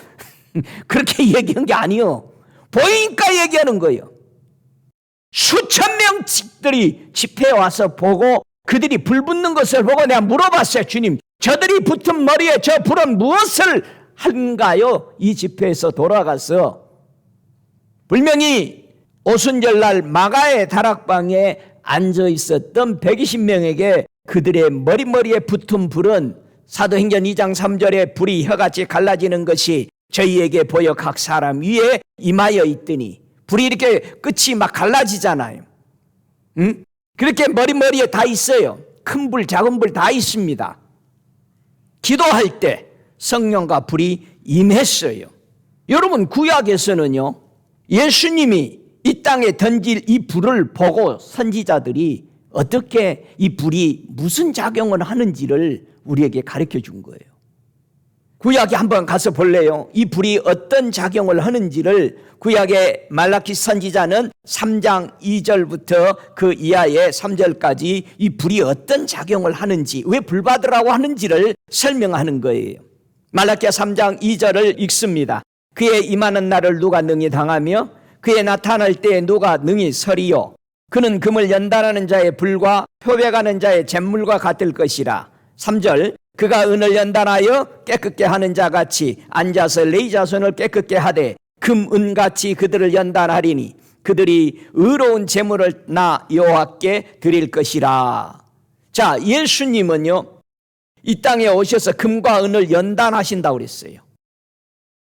그렇게 얘기한 게 아니에요. 보이니까 얘기하는 거예요. 수천 명씩들이 집회에 와서 보고 그들이 불 붙는 것을 보고 내가 물어봤어요. 주님, 저들이 붙은 머리에 저 불은 무엇을 한가요? 이 집회에서 돌아가서 분명히 오순절날 마가의 다락방에 앉아 있었던 120명에게 그들의 머리에 붙은 불은 사도행전 2장 3절에 불이 혀같이 갈라지는 것이 저희에게 보여 각 사람 위에 임하여 있더니, 불이 이렇게 끝이 막 갈라지잖아요. 그렇게 머리에 다 있어요. 큰 불, 작은 불 다 있습니다. 기도할 때 성령과 불이 임했어요. 여러분 구약에서는요, 예수님이 이 땅에 던질 이 불을 보고 선지자들이 어떻게 이 불이 무슨 작용을 하는지를 우리에게 가르쳐 준 거예요. 구약에 한번 가서 볼래요? 이 불이 어떤 작용을 하는지를 구약의 말라키 선지자는 3장 2절부터 그 이하의 3절까지 이 불이 어떤 작용을 하는지, 왜 불 받으라고 하는지를 설명하는 거예요. 말라키야 3장 2절을 읽습니다. 그의 임하는 날을 누가 능히 당하며 그의 나타날 때에 누가 능히 서리요. 그는 금을 연단하는 자의 불과 표백하는 자의 잿물과 같을 것이라. 3절, 그가 은을 연단하여 깨끗게 하는 자같이 앉아서 레이 자손을 깨끗게 하되 금, 은같이 그들을 연단하리니 그들이 의로운 제물을 나 여호와께 드릴 것이라. 자, 예수님은요, 이 땅에 오셔서 금과 은을 연단하신다고 그랬어요.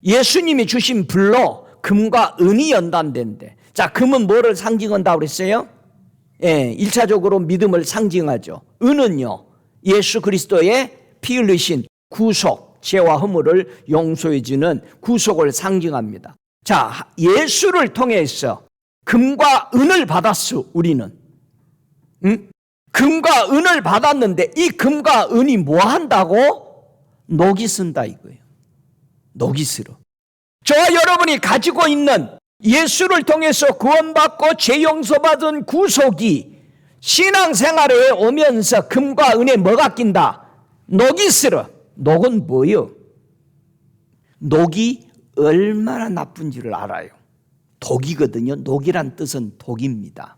예수님이 주신 불로 금과 은이 연단된대. 자, 금은 뭐를 상징한다고 그랬어요? 예, 1차적으로 믿음을 상징하죠. 은은요, 예수 그리스도의 피 흘리신 구속, 죄와 허물을 용서해 주는 구속을 상징합니다. 자, 예수를 통해서 금과 은을 받았어. 우리는 금과 은을 받았는데 이 금과 은이 뭐 한다고? 녹이 쓴다 이거예요. 녹이 쓸어. 저와 여러분이 가지고 있는 예수를 통해서 구원받고 죄 용서받은 구속이 신앙생활에 오면서 금과 은에 뭐가 낀다? 녹이 쓸어. 녹은 뭐예요? 녹이 얼마나 나쁜지를 알아요. 독이거든요. 녹이란 뜻은 독입니다.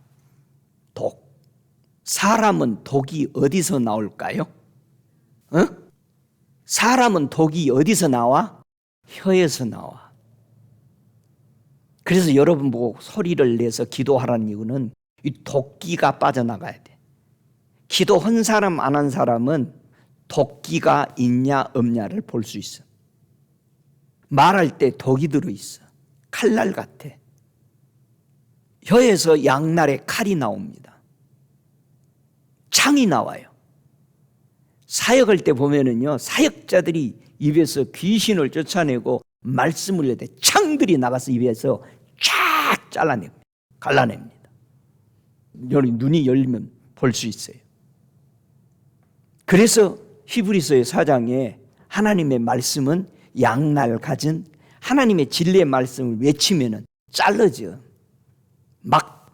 독. 사람은 독이 어디서 나올까요? 사람은 독이 어디서 나와? 혀에서 나와. 그래서 여러분 보고 소리를 내서 기도하라는 이유는 이 독기가 빠져나가야 돼. 기도한 사람 안 한 사람은 독기가 있냐 없냐를 볼 수 있어. 말할 때 독이 들어있어. 칼날 같아. 혀에서 양날의 칼이 나옵니다. 창이 나와요. 사역할 때 보면은요, 사역자들이 입에서 귀신을 쫓아내고 말씀을 낼 때 창들이 나가서 입에서 쫙 잘라냅니다. 갈라냅니다. 여러분 눈이 열리면 볼 수 있어요. 그래서 히브리서의 4장에 하나님의 말씀은 양날 가진 하나님의 진리의 말씀을 외치면은 잘라져. 막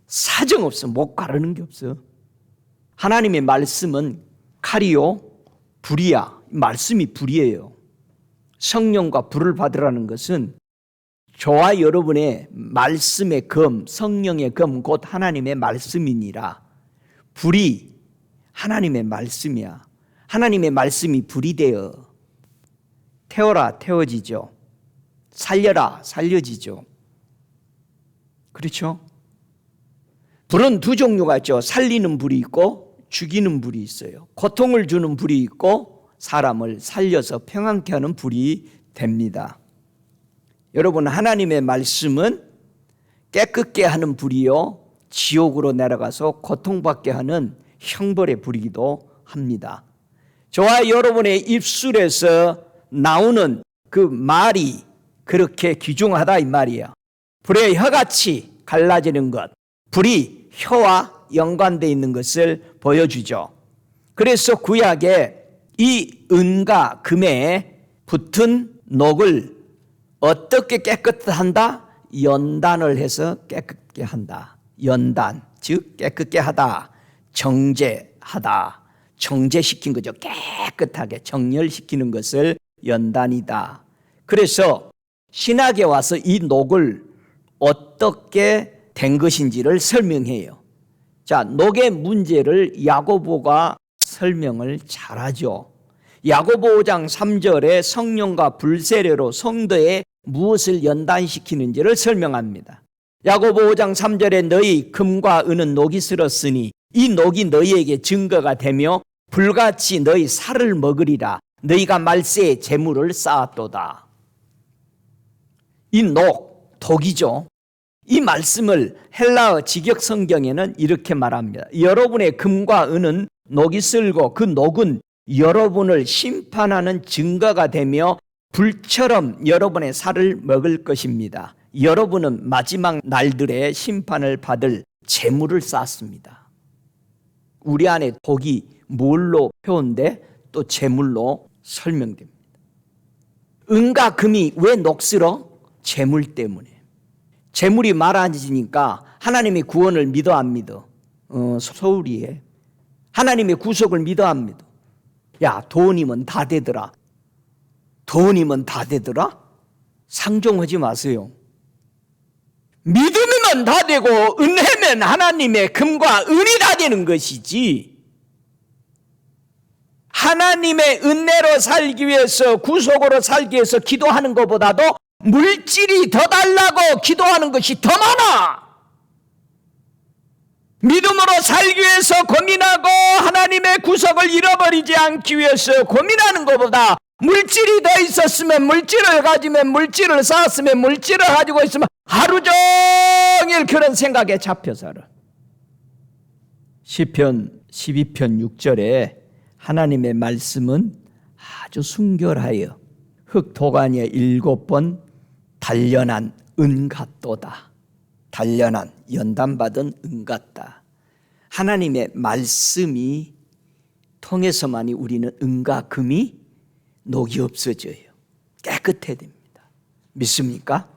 사정없어. 못 가르는 게 없어. 하나님의 말씀은 칼이요 불이야. 말씀이 불이에요. 성령과 불을 받으라는 것은 저와 여러분의 말씀의 검, 성령의 검, 곧 하나님의 말씀이니라. 불이 하나님의 말씀이야. 하나님의 말씀이 불이 되어 태워라 태워지죠. 살려라 살려지죠. 그렇죠? 불은 두 종류가 있죠. 살리는 불이 있고 죽이는 불이 있어요. 고통을 주는 불이 있고 사람을 살려서 평안케 하는 불이 됩니다. 여러분, 하나님의 말씀은 깨끗게 하는 불이요 지옥으로 내려가서 고통받게 하는 형벌의 불이기도 합니다. 저와 여러분의 입술에서 나오는 그 말이 그렇게 귀중하다 이 말이에요. 불의 혀같이 갈라지는 것, 불이 혀와 연관되어 있는 것을 보여주죠. 그래서 구약에 이 은과 금에 붙은 녹을 어떻게 깨끗하게 한다? 연단을 해서 깨끗게 한다. 연단, 즉 깨끗게 하다, 정제하다, 정제시킨 거죠. 깨끗하게 정렬시키는 것을 연단이다. 그래서 신학에 와서 이 녹을 어떻게 된 것인지를 설명해요. 자, 녹의 문제를 야고보가 설명을 잘하죠. 야고보 5장 3절에 성령과 불세례로 성도에 무엇을 연단시키는지를 설명합니다. 야고보 5장 3절에 너희 금과 은은 녹이 쓸었으니 이 녹이 너희에게 증거가 되며 불같이 너희 살을 먹으리라. 너희가 말세에 재물을 쌓았도다. 이 녹, 독이죠. 이 말씀을 헬라어 직역 성경에는 이렇게 말합니다. 여러분의 금과 은은 녹이 쓸고 그 녹은 여러분을 심판하는 증거가 되며 불처럼 여러분의 살을 먹을 것입니다. 여러분은 마지막 날들의 심판을 받을 재물을 쌓습니다. 우리 안에 독이 뭘로 표현돼? 또 재물로 설명됩니다. 은과 금이 왜 녹슬어? 재물 때문에. 재물이 많아지니까 하나님의 구원을 믿어 안 믿어? 소홀히 해. 하나님의 구속을 믿어 안 믿어? 야, 돈이면 다 되더라. 돈이면 다 되더라? 상종하지 마세요. 믿으면 다 되고 은혜면 하나님의 금과 은이 다 되는 것이지, 하나님의 은혜로 살기 위해서, 구속으로 살기 위해서 기도하는 것보다도 물질이 더 달라고 기도하는 것이 더 많아. 믿음으로 살기 위해서 고민하고 하나님의 구속을 잃어버리지 않기 위해서 고민하는 것보다 물질이 더 있었으면, 물질을 가지면, 물질을 쌓았으면, 물질을 가지고 있으면 하루 종일 그런 생각에 잡혀 살아. 시편 12편 6절에 하나님의 말씀은 아주 순결하여 흙도가니에 7번 단련한 은 같도다. 단련한, 연단받은 은 같다. 하나님의 말씀이 통해서만이 우리는 은과 금이 녹이 없어져요. 깨끗해야 됩니다. 믿습니까?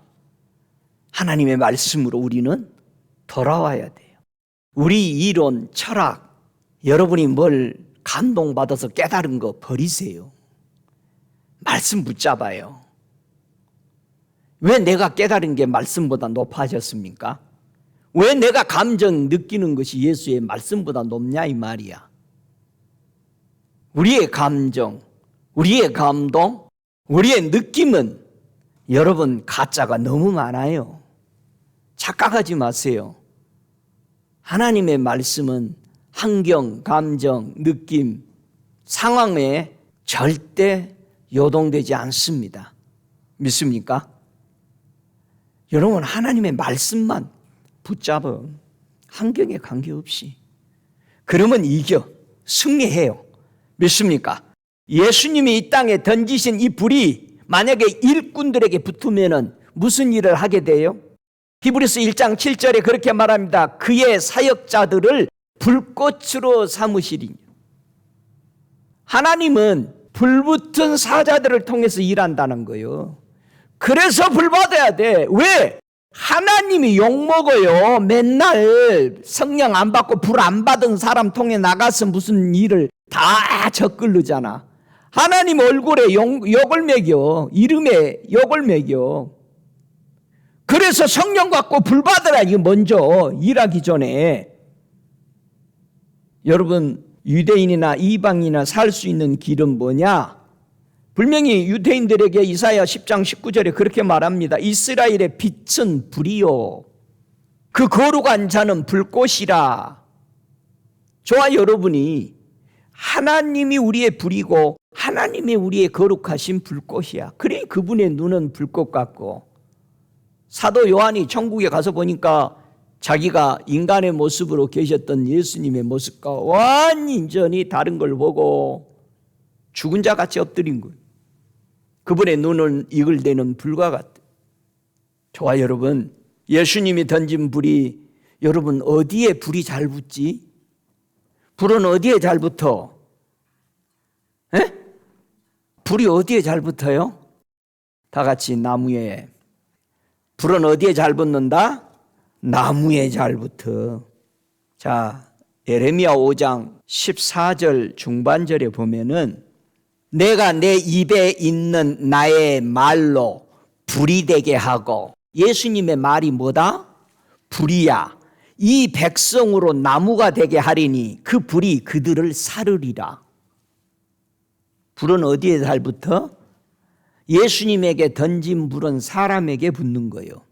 하나님의 말씀으로 우리는 돌아와야 돼요. 우리 이론, 철학, 여러분이 뭘 감동받아서 깨달은 거 버리세요. 말씀 붙잡아요. 왜 내가 깨달은 게 말씀보다 높아졌습니까? 왜 내가 감정 느끼는 것이 예수의 말씀보다 높냐 이 말이야. 우리의 감정, 우리의 감동, 우리의 느낌은 여러분 가짜가 너무 많아요. 착각하지 마세요. 하나님의 말씀은 환경, 감정, 느낌, 상황에 절대 요동되지 않습니다. 믿습니까? 여러분, 하나님의 말씀만 붙잡아. 환경에 관계없이. 그러면 이겨. 승리해요. 믿습니까? 예수님이 이 땅에 던지신 이 불이 만약에 일꾼들에게 붙으면 무슨 일을 하게 돼요? 히브리서 1장 7절에 그렇게 말합니다. 그의 사역자들을 불꽃으로 삼으시리니. 하나님은 불붙은 사자들을 통해서 일한다는 거예요. 그래서 불 받아야 돼. 왜? 하나님이 욕먹어요. 맨날 성령 안 받고 불 안 받은 사람 통해 나가서 무슨 일을 다 적글르잖아. 하나님 얼굴에 욕을 매겨. 이름에 욕을 매겨. 그래서 성령 받고 불 받으라. 이거 먼저 일하기 전에. 여러분, 유대인이나 이방인이나 살 수 있는 길은 뭐냐? 분명히 유대인들에게 이사야 10장 19절에 그렇게 말합니다. 이스라엘의 빛은 불이요 그 거룩한 자는 불꽃이라. 저와 여러분이 하나님이 우리의 불이고 하나님이 우리의 거룩하신 불꽃이야. 그래 그분의 눈은 불꽃 같고, 사도 요한이 천국에 가서 보니까 자기가 인간의 모습으로 계셨던 예수님의 모습과 완전히 다른 걸 보고 죽은 자 같이 엎드린 거예요. 그분의 눈은 이글대는 불과 같아요. 저와 여러분, 예수님이 던진 불이, 여러분 어디에 불이 잘 붙지? 불은 어디에 잘 붙어? 에? 불이 어디에 잘 붙어요? 다 같이 나무에. 불은 어디에 잘 붙는다? 나무에 잘 붙어. 자, 예레미야 5장 14절 중반절에 보면은 내가 내 입에 있는 나의 말로 불이 되게 하고, 예수님의 말이 뭐다? 불이야. 이 백성으로 나무가 되게 하리니 그 불이 그들을 사르리라. 불은 어디에 잘 붙어? 예수님에게 던진 불은 사람에게 붙는 거예요.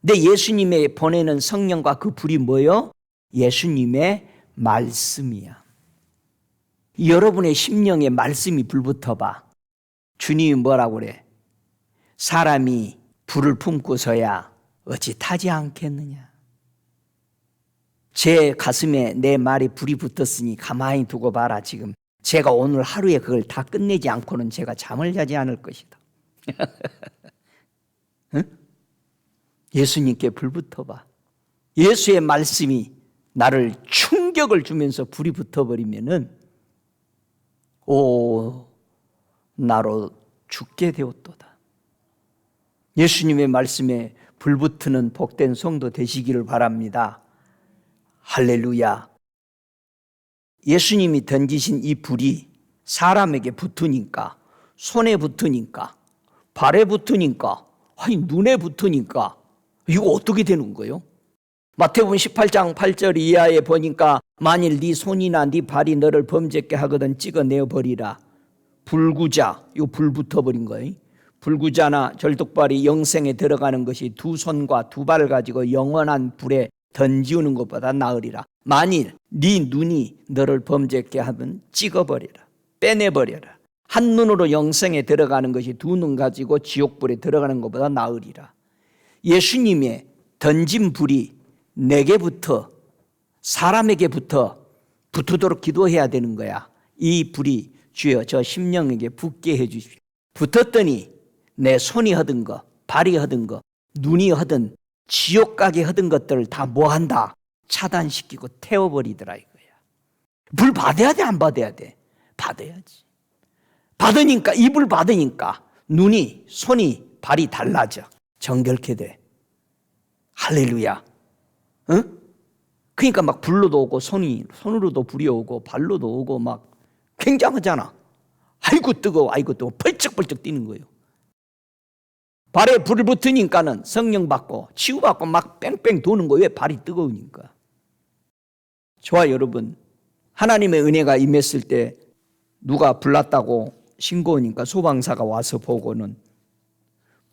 근데 예수님의 보내는 성령과 그 불이 뭐예요? 예수님의 말씀이야. 여러분의 심령에 말씀이 불붙어봐. 주님이 뭐라고 그래? 사람이 불을 품고서야 어찌 타지 않겠느냐. 제 가슴에 내 말이 불이 붙었으니 가만히 두고 봐라. 지금 제가 오늘 하루에 그걸 다 끝내지 않고는 제가 잠을 자지 않을 것이다. 응? 예수님께 불 붙어봐. 예수의 말씀이 나를 충격을 주면서 불이 붙어버리면은 오, 나로 죽게 되었도다. 예수님의 말씀에 불붙는 복된 성도 되시기를 바랍니다. 할렐루야. 예수님이 던지신 이 불이 사람에게 붙으니까, 손에 붙으니까, 발에 붙으니까, 아니 눈에 붙으니까 이거 어떻게 되는 거예요? 마태복음 18장 8절 이하에 보니까 만일 네 손이나 네 발이 너를 범죄케 하거든 찍어내어 버리라. 불구자, 이거 불 붙어버린 거예요. 불구자나 절뚝발이 영생에 들어가는 것이 두 손과 두 발을 가지고 영원한 불에 던지우는 것보다 나으리라. 만일 네 눈이 너를 범죄케 하면 찍어버려라. 빼내버려라. 한 눈으로 영생에 들어가는 것이 두 눈 가지고 지옥불에 들어가는 것보다 나으리라. 예수님의 던진 불이 내게부터, 사람에게부터 붙도록 기도해야 되는 거야. 이 불이 주여 저 심령에게 붙게 해 주십시오. 붙었더니 내 손이 허든 거, 발이 허든 거, 눈이 허든 지옥 가게 허든 것들을 다 뭐한다? 차단시키고 태워버리더라 이거야. 불 받아야 돼, 안 받아야 돼? 받아야지. 받으니까, 이 불 받으니까 눈이, 손이, 발이 달라져. 정결케 돼. 할렐루야. 응? 그러니까 막 불로도 오고 손으로도 불이 오고 발로도 오고 막 굉장하잖아. 아이고 뜨거워, 아이고 뜨거워. 펄쩍펄쩍 뛰는 거예요. 발에 불을 붙으니까는 성령 받고 치유받고 막 뺑뺑 도는 거예요. 왜? 발이 뜨거우니까. 저와 여러분, 하나님의 은혜가 임했을 때 누가 불났다고 신고하니까 소방사가 와서 보고는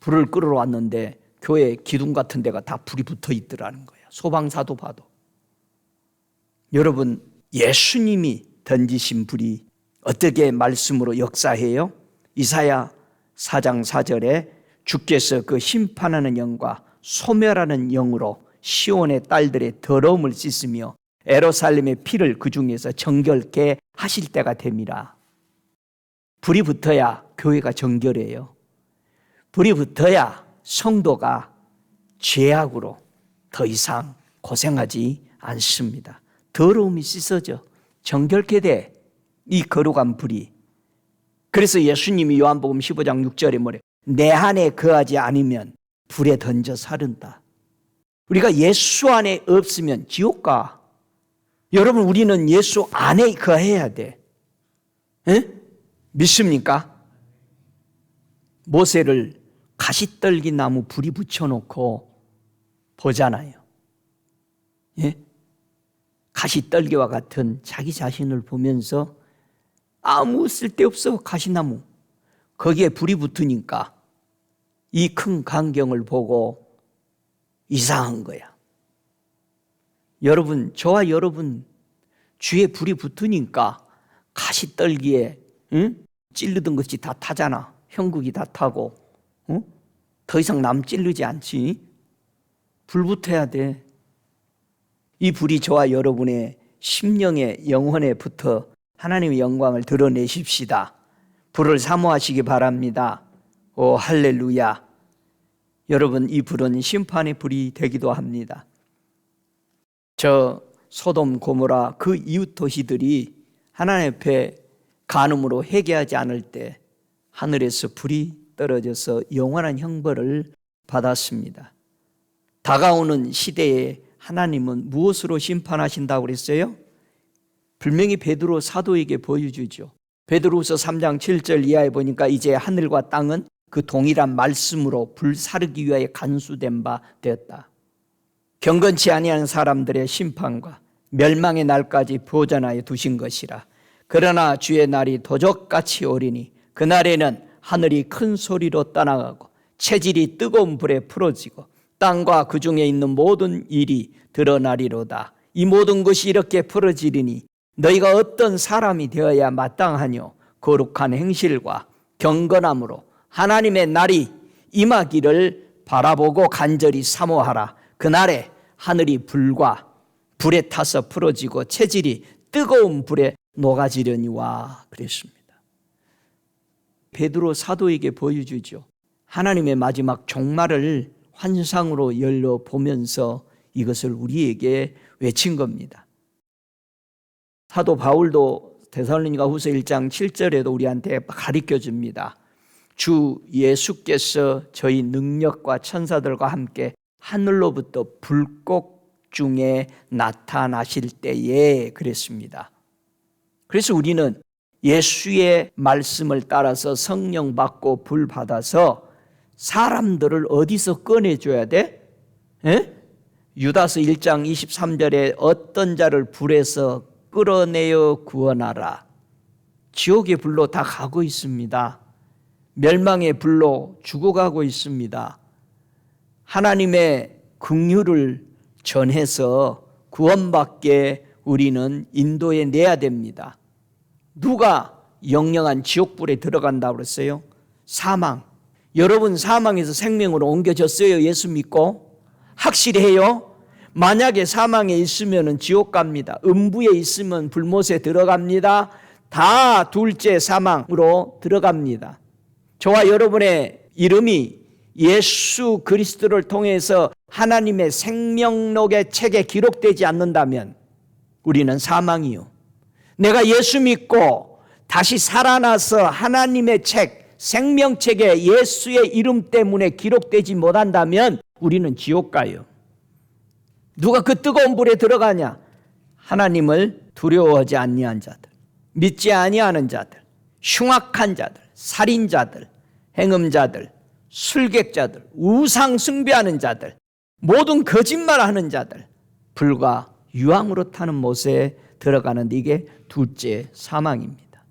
불을 끌어 왔는데 교회 기둥 같은 데가 다 불이 붙어 있더라는 거야. 소방사도 봐도. 여러분, 예수님이 던지신 불이 어떻게 말씀으로 역사해요? 이사야 4장 4절에 주께서 그 심판하는 영과 소멸하는 영으로 시온의 딸들의 더러움을 씻으며 예루살렘의 피를 그 중에서 정결케 하실 때가 됨이라. 불이 붙어야 교회가 정결해요. 불이 붙어야 성도가 죄악으로 더 이상 고생하지 않습니다. 더러움이 씻어져 정결케 돼, 이 거룩한 불이. 그래서 예수님이 요한복음 15장 6절에 뭐래? 내 안에 거하지 않으면 불에 던져 사른다. 우리가 예수 안에 없으면 지옥 가. 여러분, 우리는 예수 안에 거해야 돼. 에? 믿습니까? 모세를 가시떨기 나무 불이 붙여놓고 보잖아요. 예? 가시떨기와 같은 자기 자신을 보면서 아무 쓸데없어 가시나무. 거기에 불이 붙으니까 이 큰 광경을 보고 이상한 거야. 여러분, 저와 여러분 주에 불이 붙으니까 가시떨기에 찌르던 것이 다 타잖아. 형국이 다 타고 더 이상 남 찌르지 않지. 불 붙어야 돼. 이 불이 저와 여러분의 심령의 영혼에 붙어 하나님의 영광을 드러내십시다. 불을 사모하시기 바랍니다. 오 할렐루야. 여러분, 이 불은 심판의 불이 되기도 합니다. 저 소돔 고모라 그 이웃 도시들이 하나님 앞에 간음으로 회개하지 않을 때 하늘에서 불이 떨어져서 영원한 형벌을 받았습니다. 다가오는 시대에 하나님은 무엇으로 심판하신다고 그랬어요? 분명히 베드로 사도에게 보여주죠. 베드로후서 3장 7절 이하에 보니까 이제 하늘과 땅은 그 동일한 말씀으로 불사르기 위하여 간수된 바 되었다. 경건치 아니한 사람들의 심판과 멸망의 날까지 보전하여 두신 것이라. 그러나 주의 날이 도적같이 오리니 그날에는 하늘이 큰 소리로 떠나가고 체질이 뜨거운 불에 풀어지고 땅과 그 중에 있는 모든 일이 드러나리로다. 이 모든 것이 이렇게 풀어지리니 너희가 어떤 사람이 되어야 마땅하뇨? 거룩한 행실과 경건함으로 하나님의 날이 임하기를 바라보고 간절히 사모하라. 그날에 하늘이 불에 타서 풀어지고 체질이 뜨거운 불에 녹아지려니와 그랬습니다. 베드로 사도에게 보여주죠. 하나님의 마지막 종말을 환상으로 열려보면서 이것을 우리에게 외친 겁니다. 사도 바울도 데살로니가 후서 1장 7절에도 우리한테 가르쳐 줍니다. 주 예수께서 저희 능력과 천사들과 함께 하늘로부터 불꽃 중에 나타나실 때에 그랬습니다. 그래서 우리는 예수의 말씀을 따라서 성령 받고 불 받아서 사람들을 어디서 꺼내줘야 돼? 에? 유다서 1장 23절에 어떤 자를 불에서 끌어내어 구원하라. 지옥의 불로 다 가고 있습니다. 멸망의 불로 죽어가고 있습니다. 하나님의 긍휼을 전해서 구원받게 우리는 인도해 내야 됩니다. 누가 영영한 지옥불에 들어간다고 그랬어요? 사망. 여러분 사망에서 생명으로 옮겨졌어요? 예수 믿고? 확실히 해요? 만약에 사망에 있으면 지옥 갑니다. 음부에 있으면 불못에 들어갑니다. 다 둘째 사망으로 들어갑니다. 저와 여러분의 이름이 예수 그리스도를 통해서 하나님의 생명록의 책에 기록되지 않는다면 우리는 사망이요. 내가 예수 믿고 다시 살아나서 하나님의 책, 생명책에 예수의 이름 때문에 기록되지 못한다면 우리는 지옥 가요. 누가 그 뜨거운 불에 들어가냐? 하나님을 두려워하지 아니한 자들, 믿지 아니하는 자들, 흉악한 자들, 살인자들, 행음자들, 술객자들, 우상 숭배하는 자들, 모든 거짓말하는 자들, 불과 유황으로 타는 못에 들어가는 이게 둘째 사망입니다.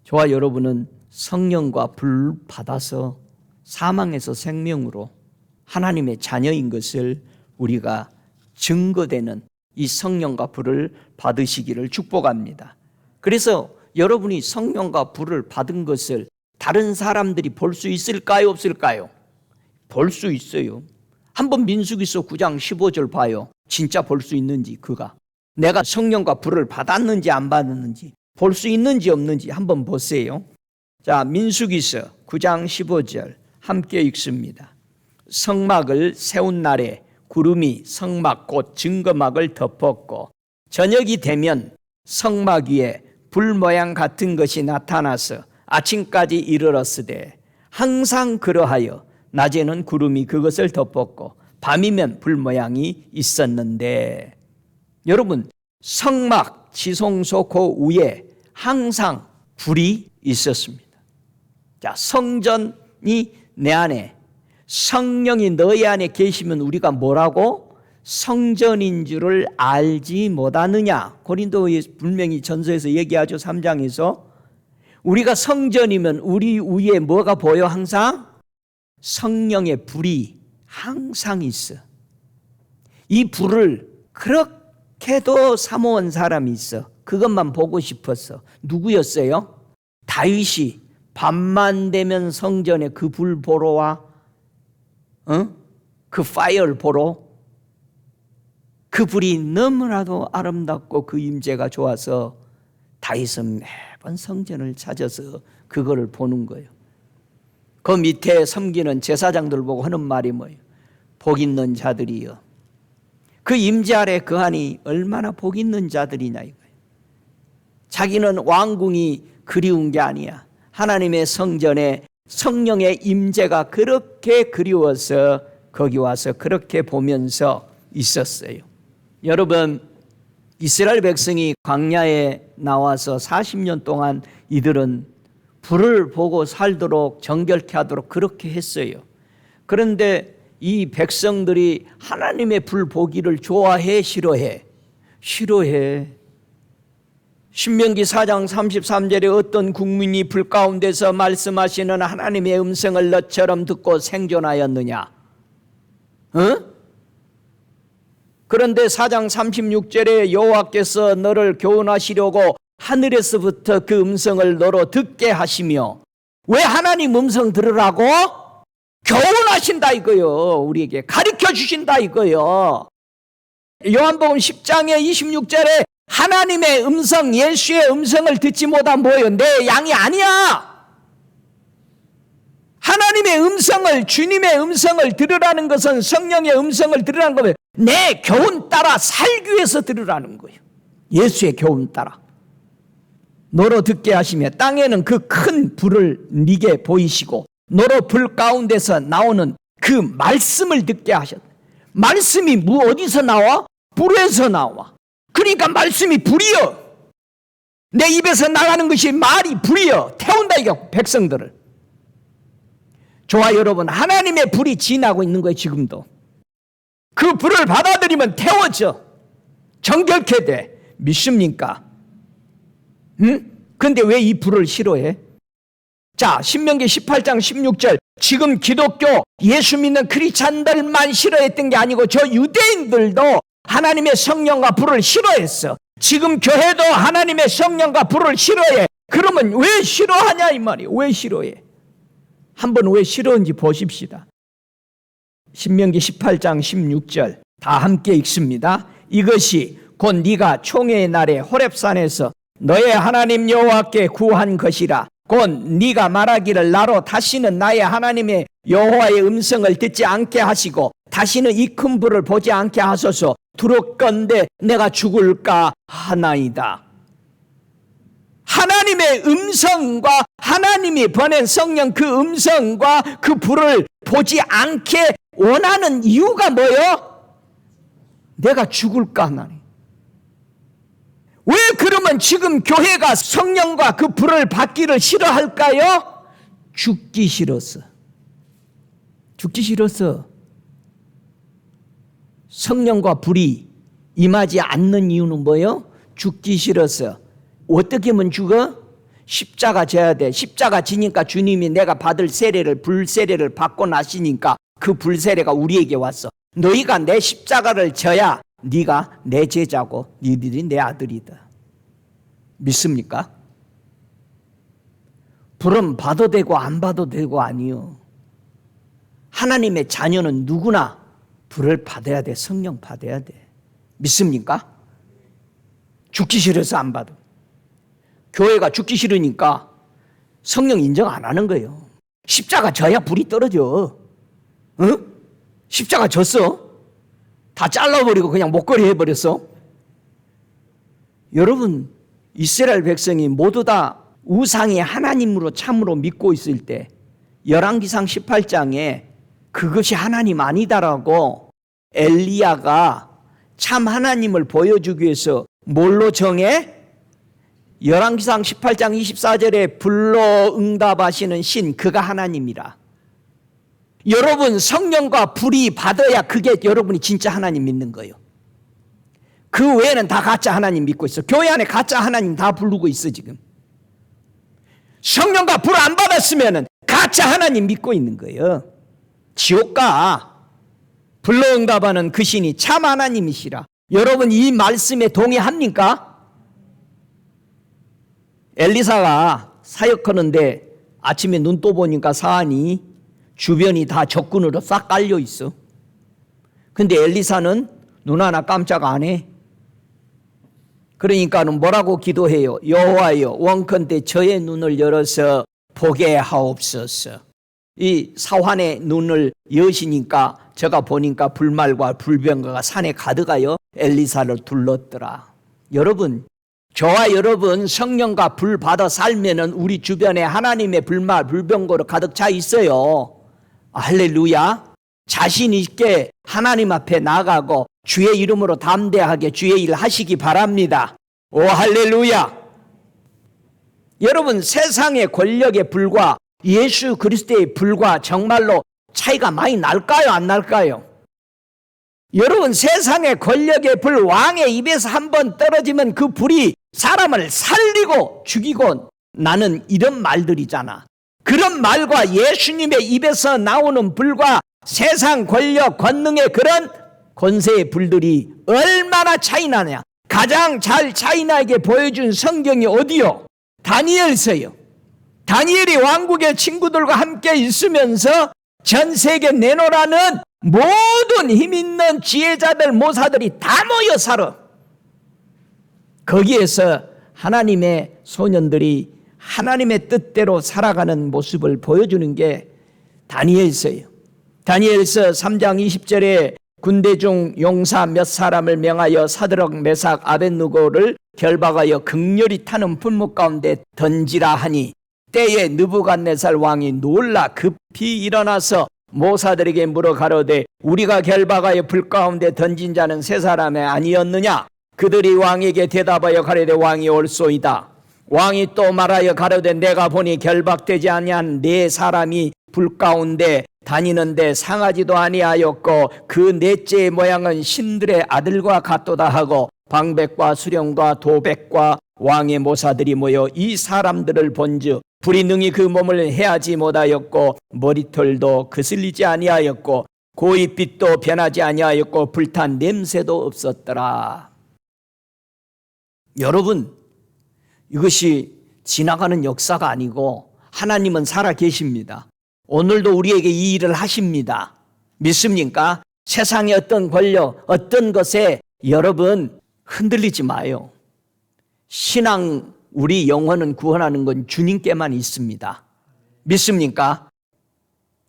저와 여러분은 성령과 불 받아서 사망에서 생명으로 하나님의 자녀인 것을 우리가 증거되는 이 성령과 불을 받으시기를 축복합니다. 그래서 여러분이 성령과 불을 받은 것을 다른 사람들이 볼 수 있을까요? 없을까요? 볼 수 있어요. 한번 민수기서 9장 15절 봐요. 진짜 볼 수 있는지 그가. 내가 성령과 불을 받았는지 안 받았는지 볼 수 있는지 없는지 한번 보세요. 자, 민수기서 9장 15절 함께 읽습니다. 성막을 세운 날에 구름이 성막 곧 증거막을 덮었고 저녁이 되면 성막 위에 불 모양 같은 것이 나타나서 아침까지 이르렀으되 항상 그러하여 낮에는 구름이 그것을 덮었고 밤이면 불 모양이 있었는데, 여러분 성막 지성소 그 위에 항상 불이 있었습니다. 자, 성전이 내 안에, 성령이 너희 안에 계시면 우리가 뭐라고? 성전인 줄을 알지 못하느냐. 고린도에 분명히 전서에서 얘기하죠. 3장에서. 우리가 성전이면 우리 위에 뭐가 보여? 항상 성령의 불이 항상 있어. 이 불을 그렇게도 사모한 사람이 있어. 그것만 보고 싶었어. 누구였어요? 다윗이 밤만 되면 성전에 그 불 보러 와. 그 파이어를 보러. 그 불이 너무나도 아름답고 그 임재가 좋아서 다윗은 매번 성전을 찾아서 그거를 보는 거예요. 그 밑에 섬기는 제사장들 보고 하는 말이 뭐예요? 복 있는 자들이여. 그 임재 아래 거하니 얼마나 복 있는 자들이냐 이거예요. 자기는 왕궁이 그리운 게 아니야. 하나님의 성전에 성령의 임재가 그렇게 그리워서 거기 와서 그렇게 보면서 있었어요. 여러분, 이스라엘 백성이 광야에 나와서 40년 동안 이들은 불을 보고 살도록 정결케 하도록 그렇게 했어요. 그런데 이 백성들이 하나님의 불 보기를 좋아해, 싫어해? 싫어해. 신명기 4장 33절에 어떤 국민이 불 가운데서 말씀하시는 하나님의 음성을 너처럼 듣고 생존하였느냐? 그런데 4장 36절에 여호와께서 너를 교훈하시려고 하늘에서부터 그 음성을 너로 듣게 하시며, 왜 하나님 음성 들으라고? 교훈하신다 이거요. 우리에게 가르쳐 주신다 이거요. 요한복음 10장의 26절에 하나님의 음성, 예수의 음성을 듣지 못한 뭐예요? 내 양이 아니야. 하나님의 음성을, 주님의 음성을 들으라는 것은, 성령의 음성을 들으라는 거예요. 내 교훈 따라 살기 위해서 들으라는 거예요. 예수의 교훈 따라. 너로 듣게 하시며 땅에는 그 큰 불을 네게 보이시고 너로 불 가운데서 나오는 그 말씀을 듣게 하셨다. 말씀이 어디서 나와? 불에서 나와. 그러니까 말씀이 불이여. 내 입에서 나가는 것이 말이 불이여. 태운다 이거 백성들을. 좋아 여러분, 하나님의 불이 지나고 있는 거예요. 지금도 그 불을 받아들이면 태워져, 정결케 돼. 믿습니까? 그런데 왜 이 불을 싫어해? 자, 신명기 18장 16절. 지금 기독교 예수 믿는 크리스찬들만 싫어했던 게 아니고 저 유대인들도 하나님의 성령과 불을 싫어했어. 지금 교회도 하나님의 성령과 불을 싫어해. 그러면 왜 싫어하냐 이 말이에요. 왜 싫어해? 한번 왜 싫어하는지 보십시다. 신명기 18장 16절 다 함께 읽습니다. 이것이 곧 네가 총회의 날에 호렙산에서 너의 하나님 여호와께 구한 것이라. 곧 네가 말하기를 나로 다시는 나의 하나님의 여호와의 음성을 듣지 않게 하시고 다시는 이 큰 불을 보지 않게 하소서. 두렵건대 내가 죽을까 하나이다. 하나님의 음성과 하나님이 보낸 성령 그 음성과 그 불을 보지 않게 원하는 이유가 뭐예요? 내가 죽을까 하나니. 왜 그러면 지금 교회가 성령과 그 불을 받기를 싫어할까요? 죽기 싫어서. 죽기 싫어서. 성령과 불이 임하지 않는 이유는 뭐예요? 죽기 싫어서. 어떻게 하면 죽어? 십자가 져야 돼. 십자가 지니까 주님이 내가 받을 세례를, 불세례를 받고 나시니까 그 불세례가 우리에게 왔어. 너희가 내 십자가를 져야 네가 내 제자고 너희들이 내 아들이다. 믿습니까? 불은 봐도 되고 안 봐도 되고 아니요. 하나님의 자녀는 누구나 불을 받아야 돼. 성령 받아야 돼. 믿습니까? 죽기 싫어서 안 받아. 교회가 죽기 싫으니까 성령 인정 안 하는 거예요. 십자가 져야 불이 떨어져. 십자가 졌어. 다 잘라버리고 그냥 목걸이 해버렸어. 여러분, 이스라엘 백성이 모두 다 우상이 하나님으로 참으로 믿고 있을 때 열왕기상 18장에 그것이 하나님 아니다라고 엘리야가 참 하나님을 보여주기 위해서 뭘로 정해? 열왕기상 18장 24절에 불로 응답하시는 신, 그가 하나님이라. 여러분 성령과 불이 받아야 그게 여러분이 진짜 하나님 믿는 거예요. 그 외에는 다 가짜 하나님 믿고 있어. 교회 안에 가짜 하나님 다 부르고 있어 지금. 성령과 불 안 받았으면 가짜 하나님 믿고 있는 거예요. 지옥 가. 불로 응답하는 그 신이 참 하나님이시라. 여러분 이 말씀에 동의합니까? 엘리사가 사역하는데 아침에 눈 떠보니까 사안이 주변이 다 적군으로 싹 깔려 있어. 근데 엘리사는 눈 하나 깜짝 안 해. 그러니까는 뭐라고 기도해요? 여호와여 원컨대 저의 눈을 열어서 보게 하옵소서. 이 사환의 눈을 여시니까 제가 보니까 불말과 불병거가 산에 가득하여 엘리사를 둘렀더라. 여러분, 저와 여러분 성령과 불 받아 살면은 우리 주변에 하나님의 불말 불병거로 가득 차 있어요. 할렐루야. 자신 있게 하나님 앞에 나가고 주의 이름으로 담대하게 주의 일 하시기 바랍니다. 오 할렐루야. 여러분 세상의 권력의 불과 예수 그리스도의 불과 정말로 차이가 많이 날까요? 안 날까요? 여러분 세상의 권력의 불 왕의 입에서 한번 떨어지면 그 불이 사람을 살리고 죽이고 나는 이런 말들이잖아. 그런 말과 예수님의 입에서 나오는 불과 세상 권력 권능의 그런 권세의 불들이 얼마나 차이 나냐. 가장 잘 차이 나게 보여준 성경이 어디요? 다니엘서요. 다니엘이 왕국의 친구들과 함께 있으면서 전 세계 내노라는 모든 힘 있는 지혜자들 모사들이 다 모여 살아. 거기에서 하나님의 소년들이 하나님의 뜻대로 살아가는 모습을 보여주는 게 다니엘서예요. 다니엘서 3장 20절에 군대 중 용사 몇 사람을 명하여 사드락 메삭 아벳느고를 결박하여 극렬히 타는 풀무 가운데 던지라 하니 때에 느부갓네살 왕이 놀라 급히 일어나서 모사들에게 물어 가로되 우리가 결박하여 불 가운데 던진 자는 세 사람이 아니었느냐? 그들이 왕에게 대답하여 가로되 왕이 옳소이다. 왕이 또 말하여 가로되 내가 보니 결박되지 아니한 네 사람이 불 가운데 다니는데 상하지도 아니하였고 그 넷째의 모양은 신들의 아들과 같도다 하고 방백과 수령과 도백과 왕의 모사들이 모여 이 사람들을 본즉 불이 능히 그 몸을 해하지 못하였고 머리털도 그슬리지 아니하였고 고깃빛도 변하지 아니하였고 불탄 냄새도 없었더라. 여러분 이것이 지나가는 역사가 아니고 하나님은 살아 계십니다. 오늘도 우리에게 이 일을 하십니다. 믿습니까? 세상의 어떤 권력, 어떤 것에 여러분 흔들리지 마요. 신앙, 우리 영혼은 구원하는 건 주님께만 있습니다. 믿습니까?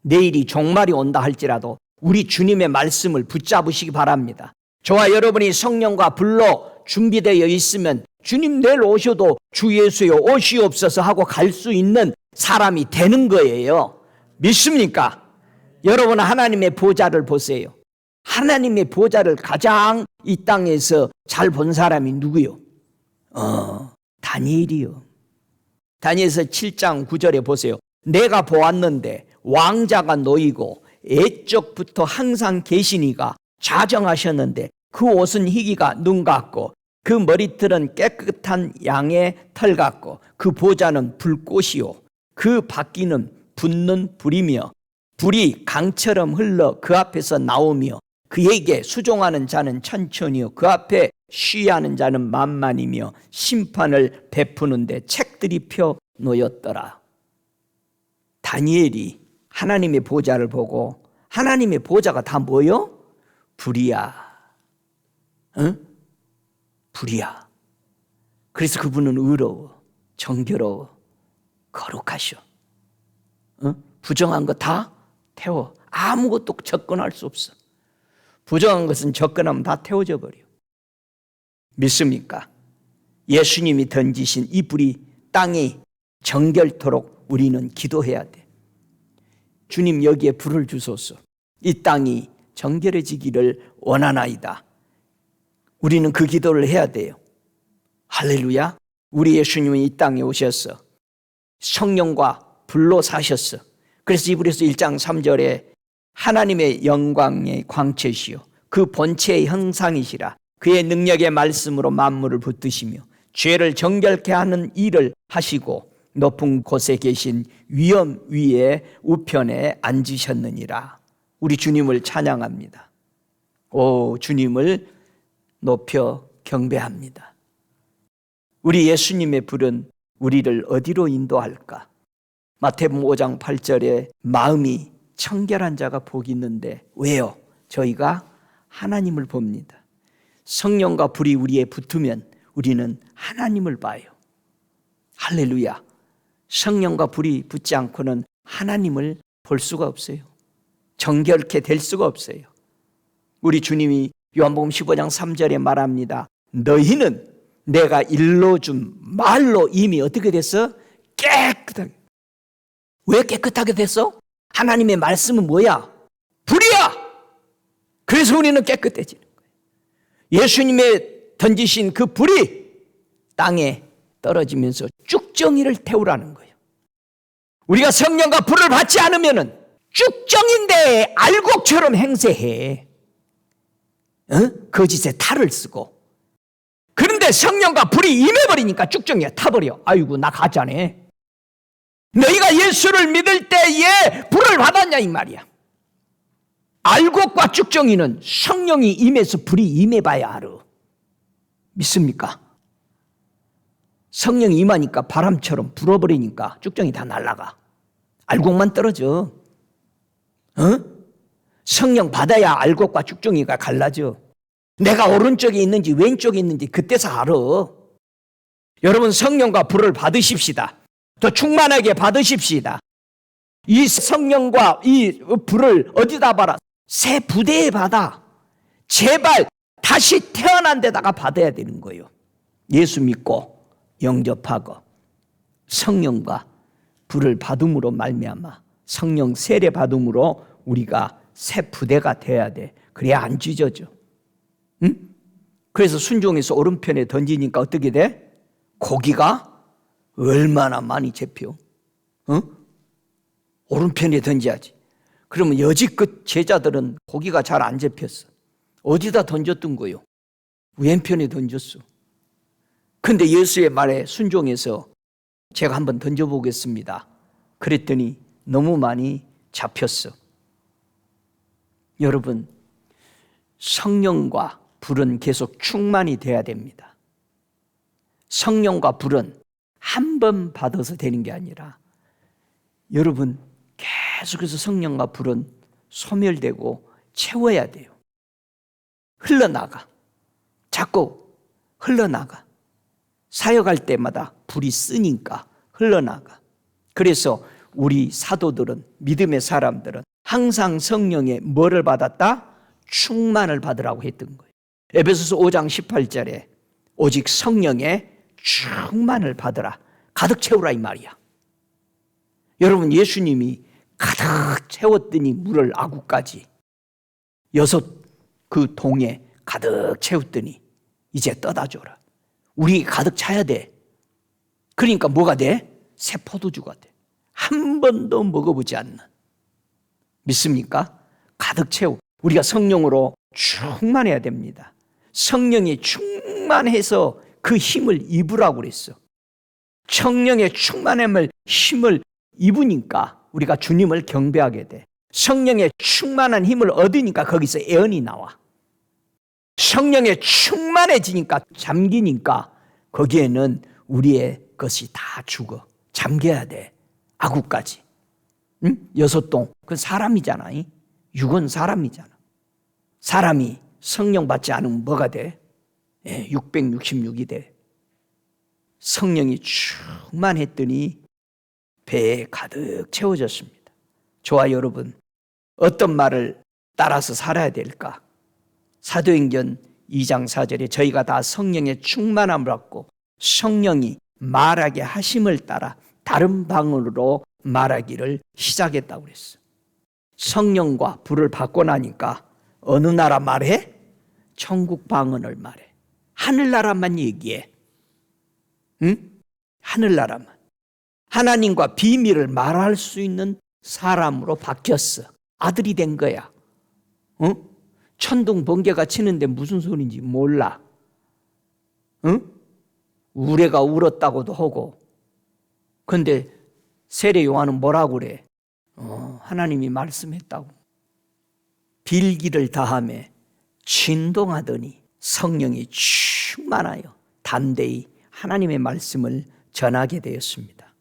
내일이 종말이 온다 할지라도 우리 주님의 말씀을 붙잡으시기 바랍니다. 저와 여러분이 성령과 불로 준비되어 있으면 주님 내일 오셔도 주 예수여 오시옵소서 하고 갈 수 있는 사람이 되는 거예요. 믿습니까? 여러분 하나님의 보좌를 보세요. 하나님의 보좌를 가장 이 땅에서 잘 본 사람이 누구요? 다니엘이요. 다니엘서 7장 9절에 보세요. 내가 보았는데 왕자가 놓이고 애적부터 항상 계시니가 자정하셨는데 그 옷은 희기가 눈 같고 그 머리털은 깨끗한 양의 털 같고 그 보좌는 불꽃이요 그 바퀴는 붙는 불이며 불이 강처럼 흘러 그 앞에서 나오며 그에게 수종하는 자는 천천히요 그 앞에 쉬하는 자는 만만이며 심판을 베푸는데 책들이 펴 놓였더라. 다니엘이 하나님의 보좌를 보고 하나님의 보좌가 다 뭐요? 불이야. 응? 불이야. 그래서 그분은 의로워, 정결로워, 거룩하셔. 응? 부정한 거 다 태워. 아무것도 접근할 수 없어. 부정한 것은 접근하면 다 태워져 버려. 믿습니까? 예수님이 던지신 이 불이 땅이 정결토록 우리는 기도해야 돼. 주님 여기에 불을 주소서. 이 땅이 정결해지기를 원하나이다. 우리는 그 기도를 해야 돼요. 할렐루야. 우리 예수님은 이 땅에 오셔서 성령과 불로 사셨어. 그래서 이브리서 1장 3절에 하나님의 영광의 광채시요 그 본체의 형상이시라. 그의 능력의 말씀으로 만물을 붙드시며 죄를 정결케 하는 일을 하시고 높은 곳에 계신 위엄 위에 우편에 앉으셨느니라. 우리 주님을 찬양합니다. 오, 주님을 높여 경배합니다. 우리 예수님의 불은 우리를 어디로 인도할까? 마태복음 5장 8절에 마음이 청결한 자가 복이 있는데 왜요? 저희가 하나님을 봅니다. 성령과 불이 우리에 붙으면 우리는 하나님을 봐요. 할렐루야. 성령과 불이 붙지 않고는 하나님을 볼 수가 없어요. 정결케 될 수가 없어요. 우리 주님이 요한복음 15장 3절에 말합니다. 너희는 내가 일러준 말로 이미 어떻게 됐어? 깨끗하게. 왜 깨끗하게 됐어? 하나님의 말씀은 뭐야? 불이야. 그래서 우리는 깨끗해지는 거예요. 예수님의 던지신 그 불이 땅에 떨어지면서 쭉정이를 태우라는 거예요. 우리가 성령과 불을 받지 않으면 쭉정인데 알곡처럼 행세해. 거짓에 탈을 쓰고. 그런데 성령과 불이 임해버리니까 쭉정이가 타버려. 아이고 나 가짜네. 너희가 예수를 믿을 때에 불을 받았냐 이 말이야. 알곡과 쭉정이는 성령이 임해서 불이 임해봐야 알아. 믿습니까? 성령이 임하니까 바람처럼 불어버리니까 쭉정이 다 날아가. 알곡만 떨어져. 성령 받아야 알곡과 쭉정이가 갈라져. 내가 오른쪽에 있는지 왼쪽에 있는지 그때서 알아. 여러분 성령과 불을 받으십시다. 더 충만하게 받으십시다. 이 성령과 이 불을 어디다 받아? 새 부대에 받아. 제발 다시 태어난 데다가 받아야 되는 거예요. 예수 믿고 영접하고 성령과 불을 받음으로 말미암아 성령 세례 받음으로 우리가 새 부대가 돼야 돼. 그래야 안 찢어져. 응? 그래서 순종해서 오른편에 던지니까 어떻게 돼? 고기가 얼마나 많이 잡혀. 오른편에 던져야지. 그러면 여지껏 제자들은 고기가 잘 안 잡혔어. 어디다 던졌던 거요? 왼편에 던졌어. 근데 예수의 말에 순종해서 제가 한번 던져보겠습니다. 그랬더니 너무 많이 잡혔어. 여러분, 성령과 불은 계속 충만이 돼야 됩니다. 성령과 불은 한 번 받아서 되는 게 아니라 여러분 계속해서 성령과 불은 소멸되고 채워야 돼요. 흘러나가. 자꾸 흘러나가. 사역할 때마다 불이 쓰니까 흘러나가. 그래서 우리 사도들은 믿음의 사람들은 항상 성령의 뭐를 받았다? 충만을 받으라고 했던 거예요. 에베소서 5장 18절에 오직 성령의 충만을 받으라. 가득 채우라 이 말이야. 여러분 예수님이 가득 채웠더니 물을 아구까지 6 그 동에 가득 채웠더니 이제 떠다 줘라. 우리 가득 차야 돼. 그러니까 뭐가 돼? 새 포도주가 돼. 한 번도 먹어보지 않는. 믿습니까? 가득 채우. 우리가 성령으로 충만해야 됩니다. 성령이 충만해서 그 힘을 입으라고 그랬어. 성령의 충만함을 힘을 입으니까 우리가 주님을 경배하게 돼. 성령의 충만한 힘을 얻으니까 거기서 애언이 나와. 성령에 충만해지니까 잠기니까 거기에는 우리의 것이 다 죽어. 잠겨야 돼. 아구까지. 응? 6동. 그건 사람이잖아. 육은 사람이잖아. 사람이 성령 받지 않으면 뭐가 돼? 666이 돼. 성령이 충만했더니 배에 가득 채워졌습니다. 저와 여러분 어떤 말을 따라서 살아야 될까? 사도행전 2장 4절에 저희가 다 성령의 충만함을 받고 성령이 말하게 하심을 따라 다른 방언으로 말하기를 시작했다고 그랬어요. 성령과 불을 받고 나니까 어느 나라 말해? 천국 방언을 말해. 하늘나라만 얘기해. 응? 하늘나라만. 하나님과 비밀을 말할 수 있는 사람으로 바뀌었어. 아들이 된 거야. 천둥 번개가 치는데 무슨 소리인지 몰라. 우레가 울었다고도 하고. 근데 세례 요한은 뭐라고 그래? 하나님이 말씀했다고. 빌기를 다하며 진동하더니 성령이 충만하여 담대히 하나님의 말씀을 전하게 되었습니다.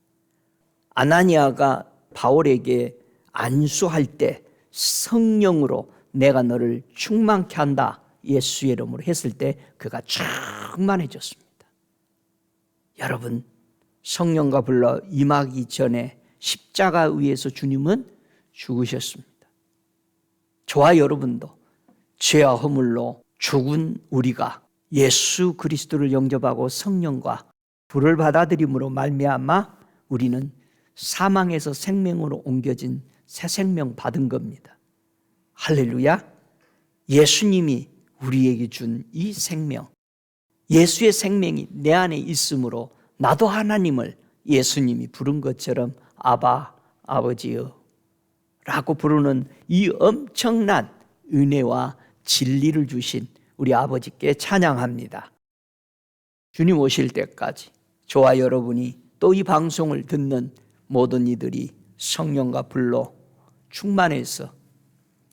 아나니아가 바울에게 안수할 때 성령으로 내가 너를 충만케 한다 예수의 이름으로 했을 때 그가 충만해졌습니다. 여러분, 성령과 불러 임하기 전에 십자가 위에서 주님은 죽으셨습니다. 저와 여러분도 죄와 허물로 죽은 우리가 예수 그리스도를 영접하고 성령과 불을 받아들임으로 말미암아 우리는 사망에서 생명으로 옮겨진 새 생명 받은 겁니다. 할렐루야. 예수님이 우리에게 준 이 생명, 예수의 생명이 내 안에 있으므로 나도 하나님을 예수님이 부른 것처럼 아바, 아버지여 라고 부르는 이 엄청난 은혜와 진리를 주신 우리 아버지께 찬양합니다. 주님 오실 때까지 저와 여러분이 또 이 방송을 듣는 모든 이들이 성령과 불로 충만해서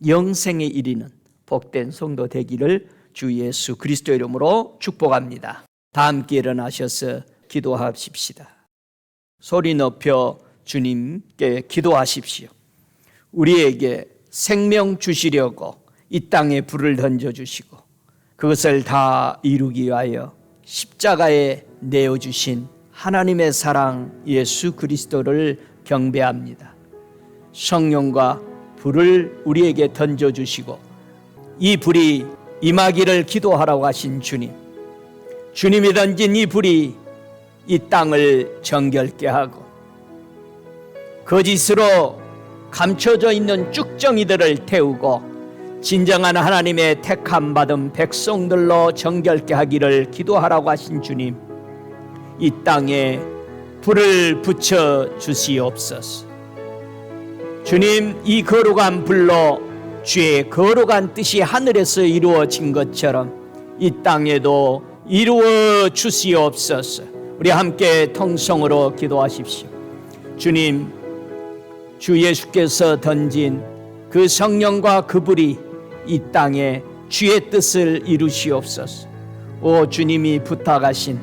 영생에 이르는 복된 성도 되기를 주 예수 그리스도 이름으로 축복합니다. 다 함께 일어나셔서 기도하십시다. 소리 높여 주님께 기도하십시오. 우리에게 생명 주시려고 이 땅에 불을 던져주시고 그것을 다 이루기 위하여 십자가에 내어주신 하나님의 사랑 예수 그리스도를 경배합니다. 성령과 불을 우리에게 던져주시고 이 불이 임하기를 기도하라고 하신 주님, 주님이 던진 이 불이 이 땅을 정결케 하고 거짓으로 감춰져 있는 쭉정이들을 태우고 진정한 하나님의 택함 받은 백성들로 정결케 하기를 기도하라고 하신 주님, 이 땅에 불을 붙여 주시옵소서. 주님, 이 거룩한 불로 주의 거룩한 뜻이 하늘에서 이루어진 것처럼 이 땅에도 이루어 주시옵소서. 우리 함께 통성으로 기도하십시오. 주님, 주 예수께서 던진 그 성령과 그 불이 이 땅에 주의 뜻을 이루시옵소서. 오 주님이 부탁하신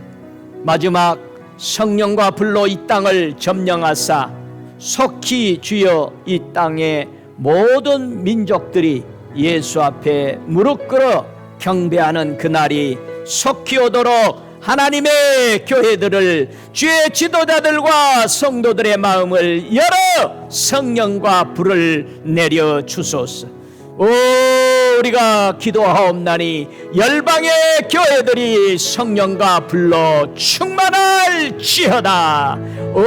마지막 성령과 불로 이 땅을 점령하사 속히 주여 이 땅의 모든 민족들이 예수 앞에 무릎 꿇어 경배하는 그날이 속히 오도록 하나님의 교회들을 주의 지도자들과 성도들의 마음을 열어 성령과 불을 내려 주소서. 오 우리가 기도하옵나니 열방의 교회들이 성령과 불로 충만할지어다. 오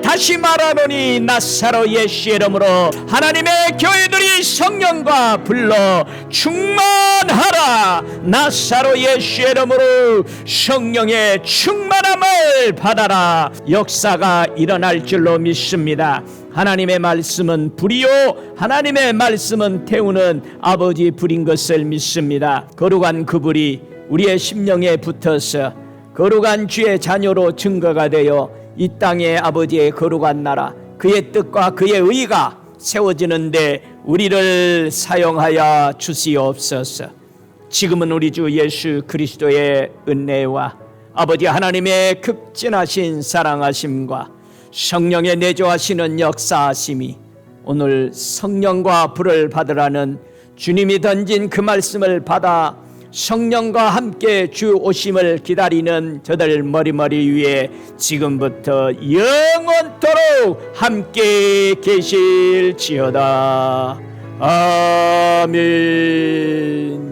다시 말하노니 나사로 예수의 이름으로 하나님의 교회들이 성령과 불로 충만하라. 나사로 예수의 이름으로 성령의 충만함을 받아라. 역사가 일어날 줄로 믿습니다. 하나님의 말씀은 불이요 하나님의 말씀은 태우는 아버지 불인 것을 믿습니다. 거룩한 그 불이 우리의 심령에 붙어서 거룩한 주의 자녀로 증거가 되어 이 땅의 아버지의 거룩한 나라 그의 뜻과 그의 의가 세워지는데 우리를 사용하여 주시옵소서. 지금은 우리 주 예수 그리스도의 은혜와 아버지 하나님의 극진하신 사랑하심과 성령의 내조하시는 역사하심이 오늘 성령과 불을 받으라는 주님이 던진 그 말씀을 받아 성령과 함께 주 오심을 기다리는 저들 머리머리 위에 지금부터 영원토록 함께 계실지어다. 아멘.